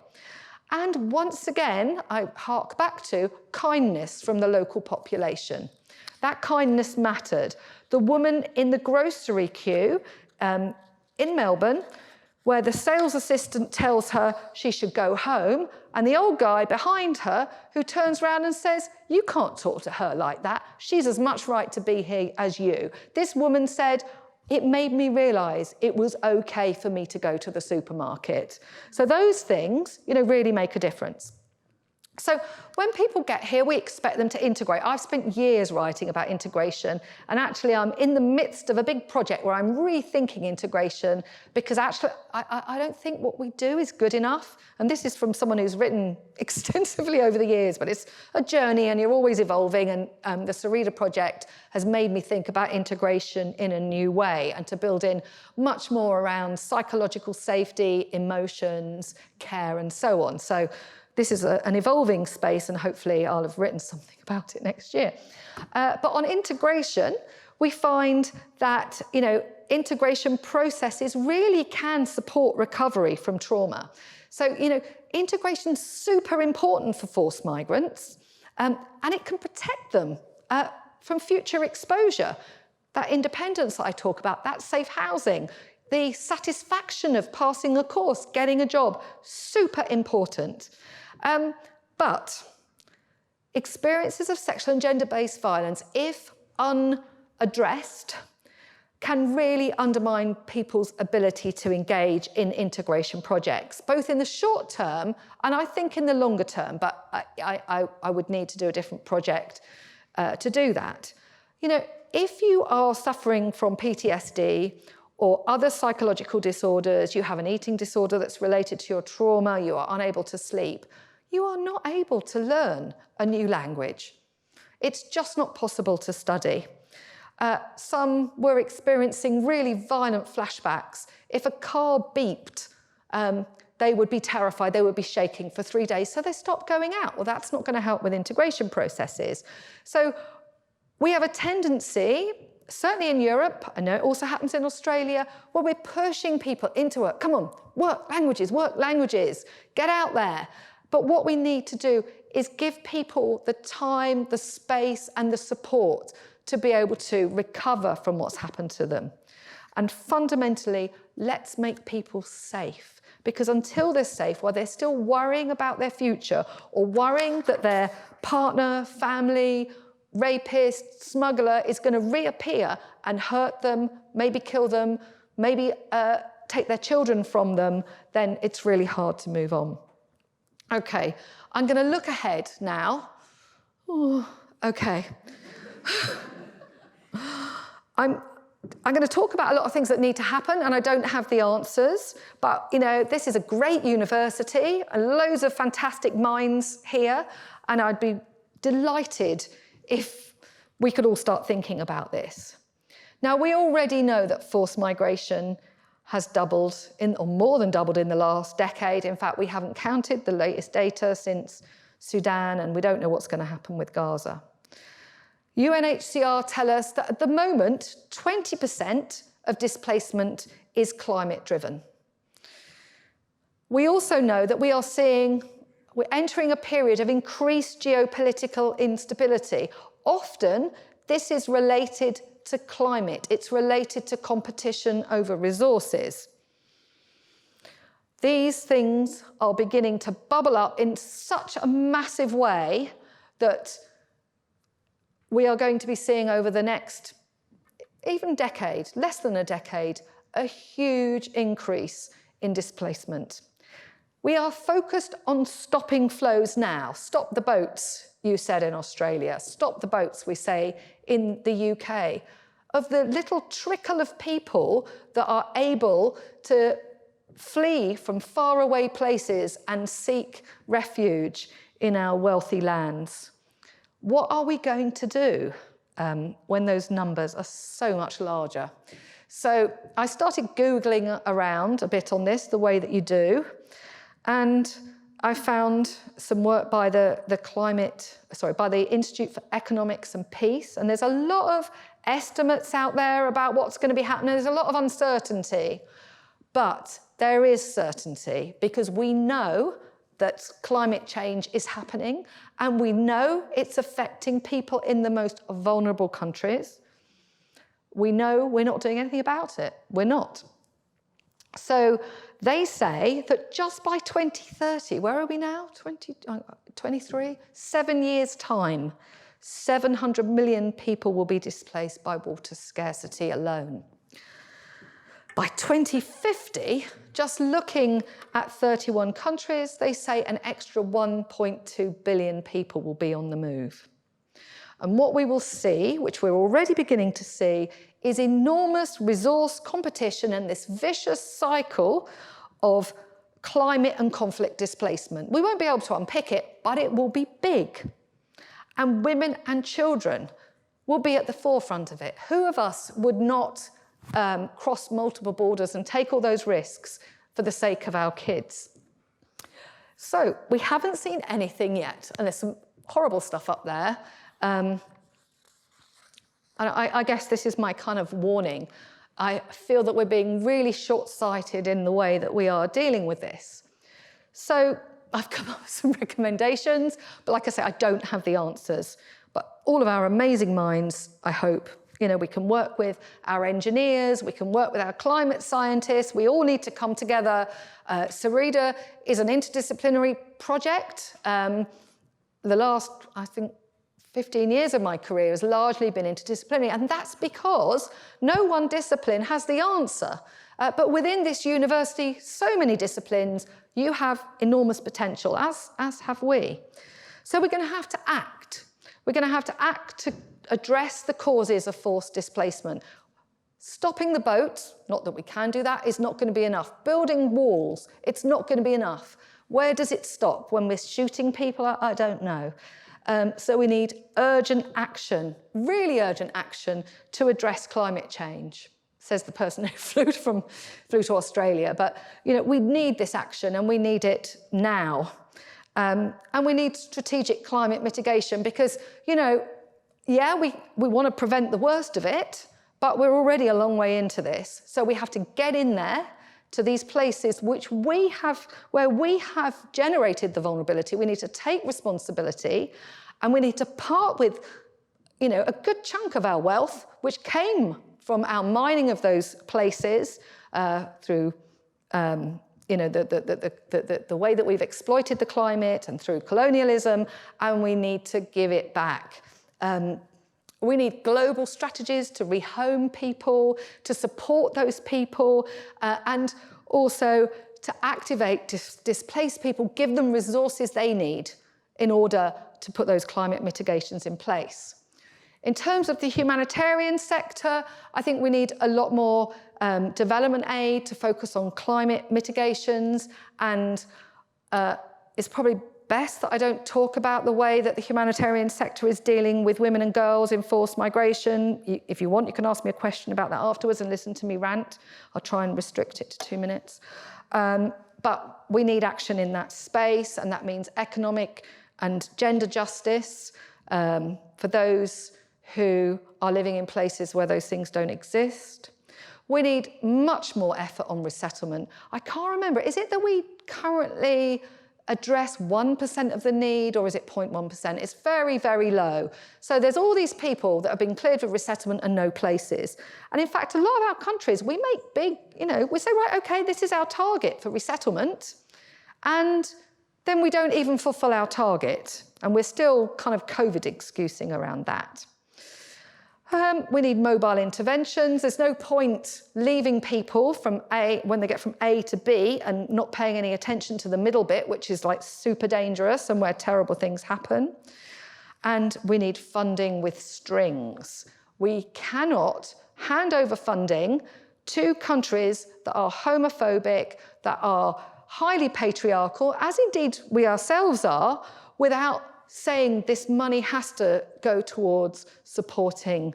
And once again, I hark back to kindness from the local population. That kindness mattered. The woman in the grocery queue in Melbourne, where the sales assistant tells her she should go home, and the old guy behind her who turns around and says, you can't talk to her like that. She's as much right to be here as you. This woman said, it made me realise it was okay for me to go to the supermarket. So those things, really make a difference. So when people get here, we expect them to integrate. I've spent years writing about integration, and actually I'm in the midst of a big project where I'm rethinking integration, because actually I don't think what we do is good enough. And this is from someone who's written extensively over the years, but it's a journey and you're always evolving. And the Sarita project has made me think about integration in a new way and to build in much more around psychological safety, emotions, care, and so on. So this is an evolving space, and hopefully I'll have written something about it next year. But on integration, we find that, integration processes really can support recovery from trauma. So, integration is super important for forced migrants, and it can protect them from future exposure. That independence that I talk about, that safe housing, the satisfaction of passing a course, getting a job, super important. But experiences of sexual and gender-based violence, if unaddressed, can really undermine people's ability to engage in integration projects, both in the short term and I think in the longer term, but I would need to do a different project to do that. If you are suffering from PTSD or other psychological disorders, you have an eating disorder that's related to your trauma, you are unable to sleep, you are not able to learn a new language. It's just not possible to study. Some were experiencing really violent flashbacks. If a car beeped, they would be terrified, they would be shaking for 3 days, so they stopped going out. Well, that's not going to help with integration processes. So we have a tendency, certainly in Europe, I know it also happens in Australia, where we're pushing people into work. Come on, work languages, get out there. But what we need to do is give people the time, the space, and the support to be able to recover from what's happened to them. And fundamentally, let's make people safe. Because until they're safe, while they're still worrying about their future or worrying that their partner, family, rapist, smuggler is going to reappear and hurt them, maybe kill them, maybe take their children from them, then it's really hard to move on. Okay, I'm going to look ahead now. Ooh, okay. I'm going to talk about a lot of things that need to happen, and I don't have the answers, but this is a great university and loads of fantastic minds here, and I'd be delighted if we could all start thinking about this. Now, we already know that forced migration has doubled, or more than doubled in the last decade. In fact, we haven't counted the latest data since Sudan, and we don't know what's going to happen with Gaza. UNHCR tell us that at the moment, 20% of displacement is climate-driven. We also know that we're entering a period of increased geopolitical instability. Often, this is related to climate. It's related to competition over resources. These things are beginning to bubble up in such a massive way that we are going to be seeing over the next, even decade, less than a decade, a huge increase in displacement. We are focused on stopping flows now. Stop the boats, you said in Australia. Stop the boats, we say in the UK. Of the little trickle of people that are able to flee from faraway places and seek refuge in our wealthy lands. What are we going to do when those numbers are so much larger? So I started Googling around a bit on this, the way that you do, and I found some work by the Institute for Economics and Peace, and there's a lot of estimates out there about what's going to be happening. There's a lot of uncertainty, but there is certainty because we know that climate change is happening, and we know it's affecting people in the most vulnerable countries. We know we're not doing anything about it. We're not. So they say that just by 2030, where are we now? 23? 7 years' time, 700 million people will be displaced by water scarcity alone. By 2050, just looking at 31 countries, they say an extra 1.2 billion people will be on the move. And what we will see, which we're already beginning to see, is enormous resource competition and this vicious cycle of climate and conflict displacement. We won't be able to unpick it, but it will be big. And women and children will be at the forefront of it. Who of us would not cross multiple borders and take all those risks for the sake of our kids? So we haven't seen anything yet, and there's some horrible stuff up there. And I guess this is my kind of warning. I feel that we're being really short-sighted in the way that we are dealing with this. So I've come up with some recommendations, but like I say, I don't have the answers. But all of our amazing minds, I hope, we can work with our engineers, we can work with our climate scientists, we all need to come together. Sarita is an interdisciplinary project. The last, I think, 15 years of my career has largely been interdisciplinary, and that's because no one discipline has the answer. But within this university, so many disciplines, you have enormous potential, as have we. So we're going to have to act. We're going to have to act to address the causes of forced displacement. Stopping the boats, not that we can do that, is not going to be enough. Building walls, it's not going to be enough. Where does it stop? When we're shooting people? I don't know. So we need urgent action, really urgent action to address climate change, says the person who flew to Australia. But, we need this action and we need it now. And we need strategic climate mitigation because, we want to prevent the worst of it, but we're already a long way into this. So we have to get in there to these places where we have generated the vulnerability. We need to take responsibility and we need to part with, a good chunk of our wealth, which came from our mining of those places through, the way that we've exploited the climate and through colonialism, and we need to give it back. We need global strategies to rehome people, to support those people, and also to activate displaced people, give them resources they need in order to put those climate mitigations in place. In terms of the humanitarian sector, I think we need a lot more development aid to focus on climate mitigations, and it's probably best that I don't talk about the way that the humanitarian sector is dealing with women and girls in forced migration. If you want, you can ask me a question about that afterwards and listen to me rant. I'll try and restrict it to 2 minutes. But we need action in that space, and that means economic and gender justice for those who are living in places where those things don't exist. We need much more effort on resettlement. I can't remember, is it that we currently address 1% of the need, or is it 0.1%? It's very, very low. So there's all these people that have been cleared for resettlement and no places. And in fact, a lot of our countries, we make big, we say, right, okay, this is our target for resettlement. And then we don't even fulfill our target. And we're still kind of COVID excusing around that. We need mobile interventions. There's no point leaving people when they get from A to B and not paying any attention to the middle bit, which is like super dangerous and where terrible things happen. And we need funding with strings. We cannot hand over funding to countries that are homophobic, that are highly patriarchal, as indeed we ourselves are, without saying this money has to go towards supporting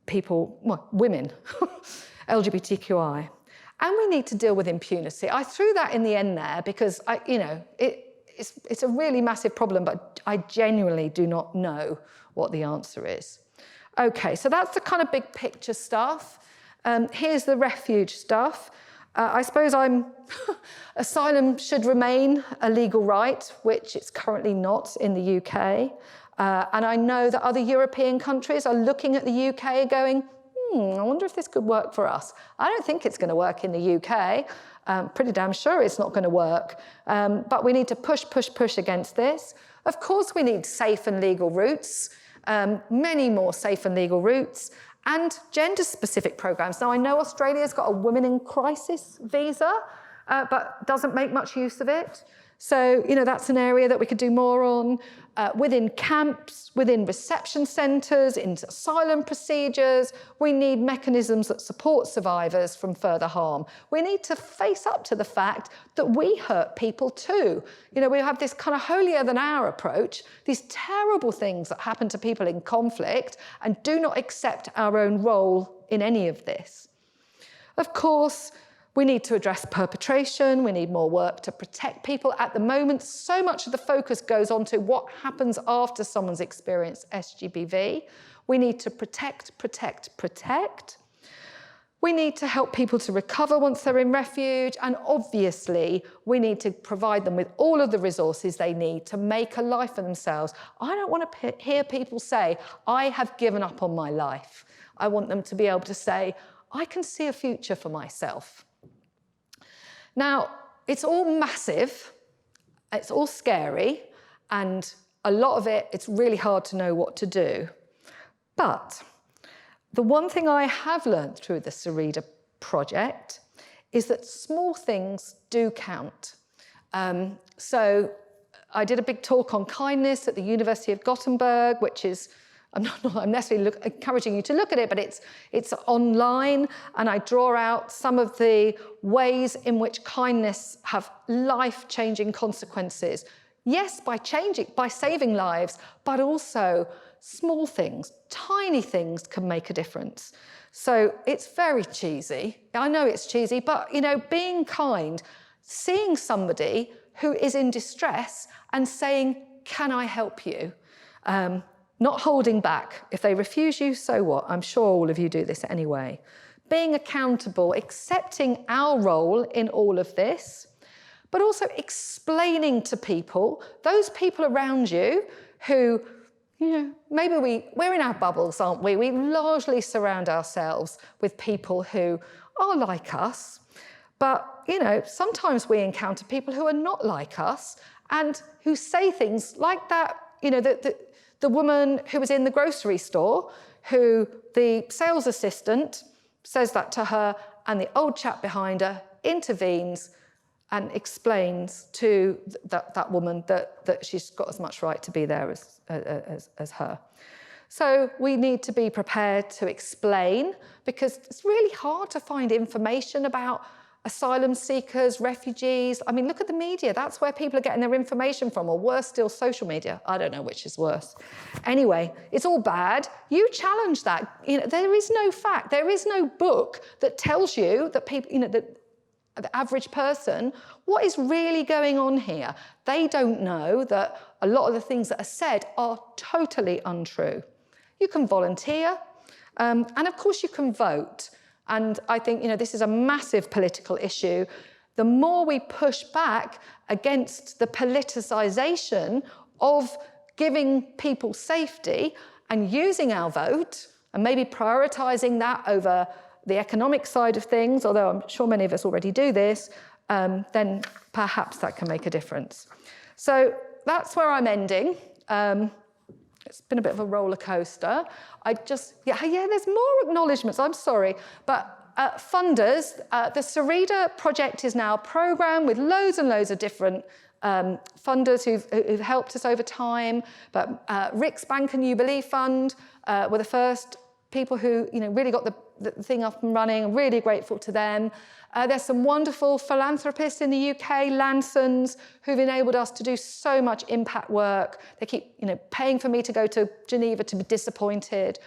people, women, LGBTQI. And we need to deal with impunity. I threw that in the end there because, it's a really massive problem, but I genuinely do not know what the answer is. Okay, so that's the kind of big picture stuff. Here's the refuge stuff. I suppose asylum should remain a legal right, which it's currently not in the UK. And I know that other European countries are looking at the UK going, I wonder if this could work for us. I don't think it's going to work in the UK. Pretty damn sure it's not going to work. But we need to push against this. Of course, we need safe and legal routes, many more safe and legal routes, and gender-specific programs. Now, I know Australia's got a women in crisis visa, but doesn't make much use of it. So, that's an area that we could do more on. Within camps, within reception centres, in asylum procedures, we need mechanisms that support survivors from further harm. We need to face up to the fact that we hurt people too. We have this kind of holier-than-thou approach, these terrible things that happen to people in conflict, and do not accept our own role in any of this. Of course, we need to address perpetration. We need more work to protect people. At the moment, so much of the focus goes on to what happens after someone's experienced SGBV. We need to protect. We need to help people to recover once they're in refuge. And obviously, we need to provide them with all of the resources they need to make a life for themselves. I don't want to hear people say, I have given up on my life. I want them to be able to say, I can see a future for myself. Now, it's all massive, it's all scary, and a lot of it, it's really hard to know what to do. But the one thing I have learned through the Sarita project is that small things do count. So I did a big talk on kindness at the University of Gothenburg, which is, I'm necessarily encouraging you to look at it, but it's online, and I draw out some of the ways in which kindness have life-changing consequences. Yes, by saving lives, but also small things, tiny things can make a difference. So it's very cheesy. I know it's cheesy, but, being kind, seeing somebody who is in distress and saying, can I help you? Not holding back. If they refuse you, so what? I'm sure all of you do this anyway. Being accountable, accepting our role in all of this, but also explaining to people, those people around you who, maybe we're in our bubbles, aren't we? We largely surround ourselves with people who are like us, but, sometimes we encounter people who are not like us and who say things like that, the woman who was in the grocery store, who the sales assistant says that to her, and the old chap behind her intervenes and explains to that woman that she's got as much right to be there as her. So we need to be prepared to explain, because it's really hard to find information about asylum seekers, refugees. I mean, look at the media. That's where people are getting their information from, or worse still, social media. I don't know which is worse. Anyway, it's all bad. You challenge that. There is no fact. There is no book that tells you that people, that the average person, what is really going on here. They don't know that a lot of the things that are said are totally untrue. You can volunteer, and of course you can vote. And I think, this is a massive political issue. The more we push back against the politicisation of giving people safety and using our vote, and maybe prioritising that over the economic side of things, although I'm sure many of us already do this, then perhaps that can make a difference. So that's where I'm ending. It's been a bit of a roller coaster. There's more acknowledgements, I'm sorry. But funders, the Sarita project is now a programme with loads and loads of different funders who've helped us over time. But Rick's Bank and Jubilee Fund were the first people who really got the thing up and running. I'm really grateful to them. There's some wonderful philanthropists in the UK, Lansons, who've enabled us to do so much impact work. They keep paying for me to go to Geneva to be disappointed.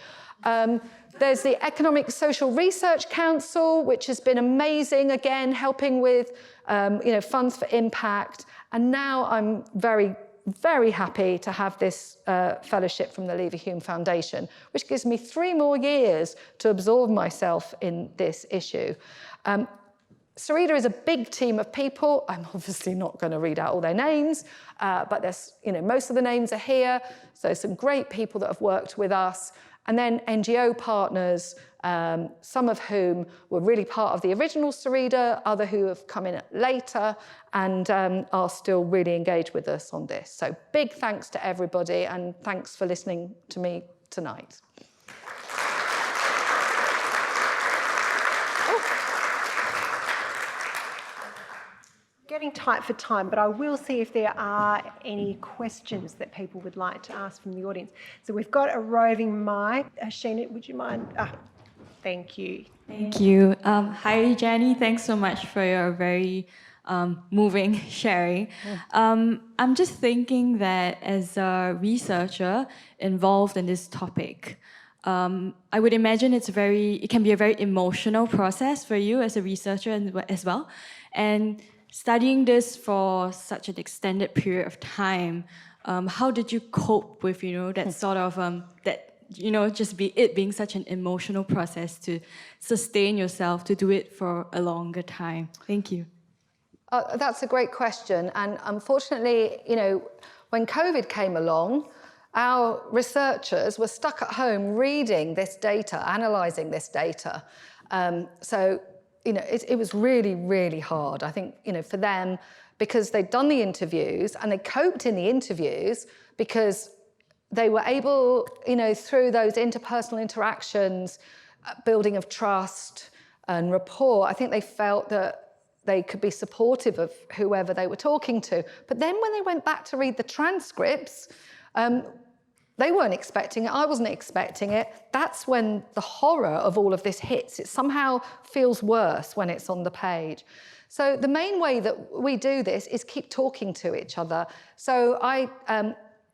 There's the Economic Social Research Council, which has been amazing, again, helping with funds for impact. And now I'm very, very happy to have this fellowship from the Leverhulme Foundation, which gives me 3 more years to absorb myself in this issue. Sarita is a big team of people. I'm obviously not going to read out all their names, but there's, most of the names are here. So some great people that have worked with us. And then NGO partners, some of whom were really part of the original Sarita, other who have come in later and are still really engaged with us on this. So big thanks to everybody, and thanks for listening to me tonight. Getting tight for time, but I will see if there are any questions that people would like to ask from the audience. So we've got a roving mic. Sheena, would you mind? Thank you. Thank you. Hi, Jenny. Thanks so much for your very moving sharing. I'm just thinking that as a researcher involved in this topic, I would imagine it can be a very emotional process for you as a researcher as well. And studying this for such an extended period of time, how did you cope with, that sort of, it being such an emotional process to sustain yourself, to do it for a longer time? Thank you. That's a great question. And unfortunately, when COVID came along, our researchers were stuck at home reading this data, analysing this data. It was really, really hard, I think, for them, because they'd done the interviews and they coped in the interviews because they were able, through those interpersonal interactions, building of trust and rapport, I think they felt that they could be supportive of whoever they were talking to. But then when they went back to read the transcripts, they weren't expecting it. I wasn't expecting it. That's when the horror of all of this hits. It somehow feels worse when it's on the page. So the main way that we do this is keep talking to each other. So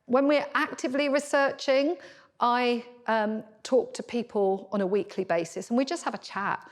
when we're actively researching, I talk to people on a weekly basis and we just have a chat.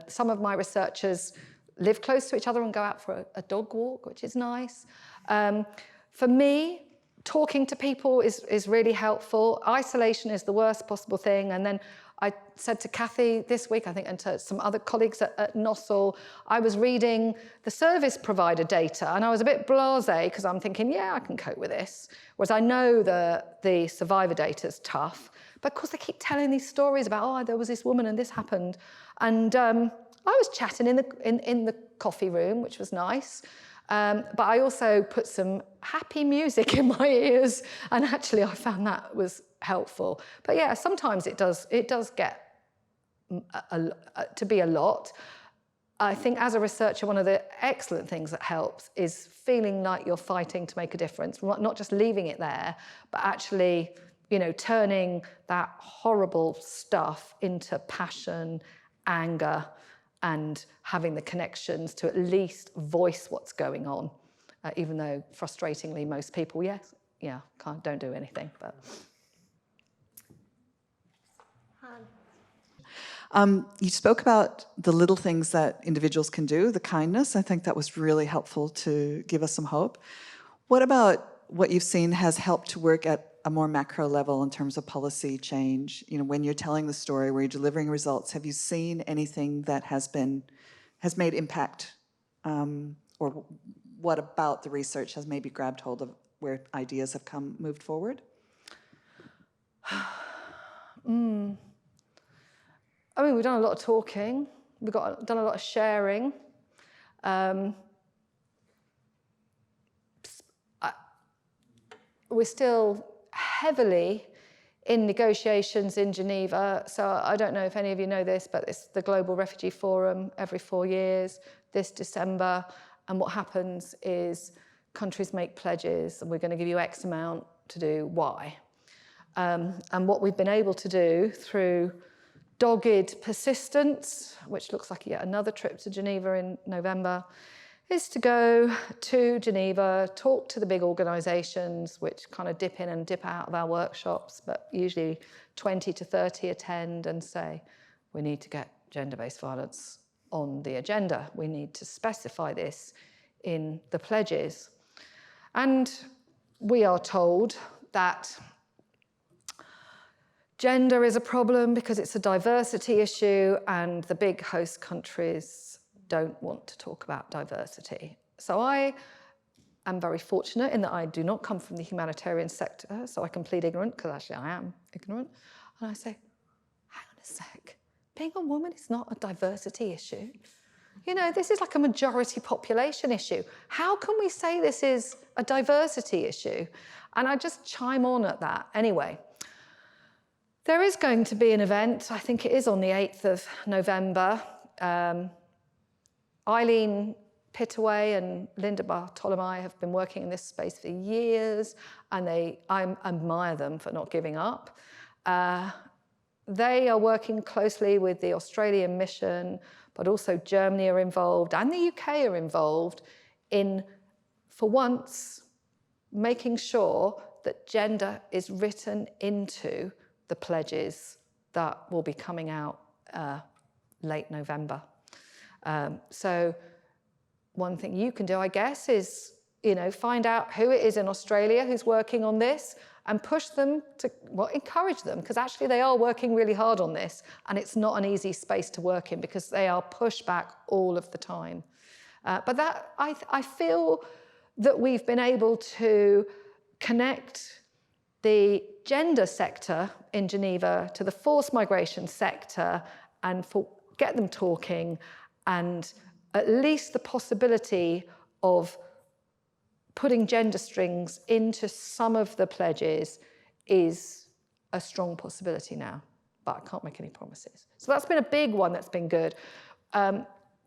Some of my researchers live close to each other and go out for a dog walk, which is nice. For me, talking to people is really helpful. Isolation is the worst possible thing. And then I said to Kathy this week, I think, and to some other colleagues at NOSL, I was reading the service provider data and I was a bit blasé because I'm thinking, yeah, I can cope with this. Whereas I know the survivor data is tough. But of course, they keep telling these stories about, oh, there was this woman and this happened. And I was chatting in the coffee room, which was nice. But I also put some happy music in my ears, and actually I found that was helpful. But yeah, sometimes it does get to be a lot. I think as a researcher, one of the excellent things that helps is feeling like you're fighting to make a difference, not just leaving it there, but actually, turning that horrible stuff into passion, anger, and having the connections to at least voice what's going on, even though frustratingly most people, don't do anything. But you spoke about the little things that individuals can do, the kindness. I think that was really helpful to give us some hope. What about what you've seen has helped to work at a more macro level in terms of policy change? When you're telling the story, where you're delivering results, have you seen anything that has made impact? Or what about the research has maybe grabbed hold of where ideas have moved forward? I mean, we've done a lot of talking. We've done a lot of sharing. We're still heavily in negotiations in Geneva. So I don't know if any of you know this, but it's the Global Refugee Forum every 4 years, this December. And what happens is countries make pledges and we're going to give you X amount to do Y. And what we've been able to do through dogged persistence, which looks like yet another trip to Geneva in November, is to go to Geneva, talk to the big organisations, which kind of dip in and dip out of our workshops, but usually 20 to 30 attend, and say, we need to get gender-based violence on the agenda. We need to specify this in the pledges. And we are told that gender is a problem because it's a diversity issue and the big host countries don't want to talk about diversity. So I am very fortunate in that I do not come from the humanitarian sector, so I can plead ignorant, because actually I am ignorant. And I say, hang on a sec, being a woman is not a diversity issue. This is like a majority population issue. How can we say this is a diversity issue? And I just chime on at that. Anyway, there is going to be an event, I think it is on the 8th of November. Eileen Pittaway and Linda Bartolomei have been working in this space for years, and I admire them for not giving up. They are working closely with the Australian mission, but also Germany are involved, and the UK are involved in, for once, making sure that gender is written into the pledges that will be coming out late November. So one thing you can do, I guess, is, find out who it is in Australia who's working on this and push them to, encourage them, because actually they are working really hard on this, and it's not an easy space to work in because they are pushed back all of the time. But that, I feel that we've been able to connect the gender sector in Geneva to the forced migration sector and get them talking, and at least the possibility of putting gender strings into some of the pledges is a strong possibility now, but I can't make any promises. So that's been a big one that's been good.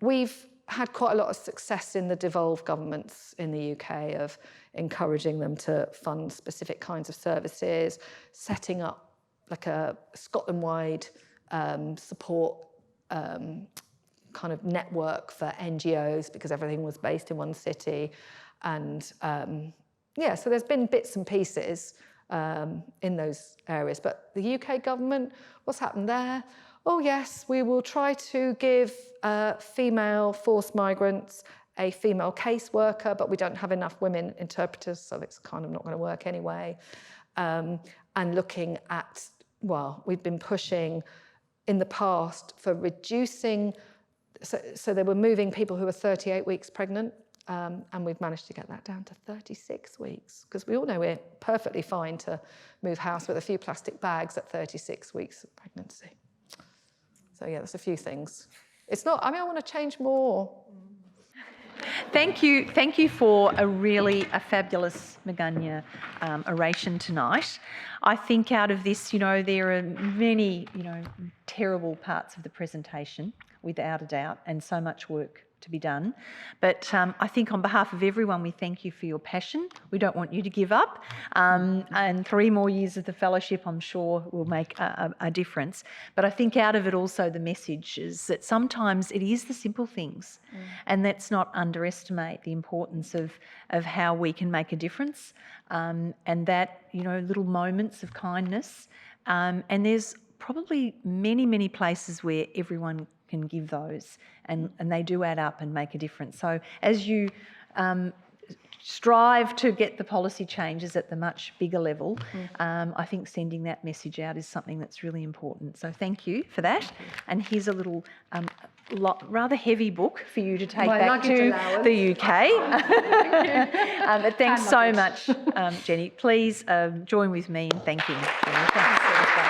We've had quite a lot of success in the devolved governments in the UK of encouraging them to fund specific kinds of services, setting up like a Scotland-wide support kind of network for NGOs because everything was based in one city. And so there's been bits and pieces in those areas. But the UK government, what's happened there? Oh yes, we will try to give female forced migrants a female caseworker, but we don't have enough women interpreters, so it's kind of not going to work anyway. And looking at, well, we've been pushing in the past for reducing, so they were moving people who were 38 weeks pregnant, and we've managed to get that down to 36 weeks, because we all know we're perfectly fine to move house with a few plastic bags at 36 weeks of pregnancy. So yeah, there's a few things. It's not, I want to change more. Thank you for a fabulous Miegunyah oration tonight. I think out of this, there are many, terrible parts of the presentation, without a doubt, and so much work to be done. But I think on behalf of everyone, we thank you for your passion. We don't want you to give up. And 3 more years of the fellowship, I'm sure, will make a difference. But I think out of it also the message is that sometimes it is the simple things. And let's not underestimate the importance of how we can make a difference. And that, little moments of kindness. And there's probably many, many places where everyone can give those, and they do add up and make a difference. So as you strive to get the policy changes at the much bigger level, I think sending that message out is something that's really important. So thank you for that. And here's a little rather heavy book for you to take back to the UK. But thanks so much, Jenny. Please join with me in thanking Jenny. Thanks.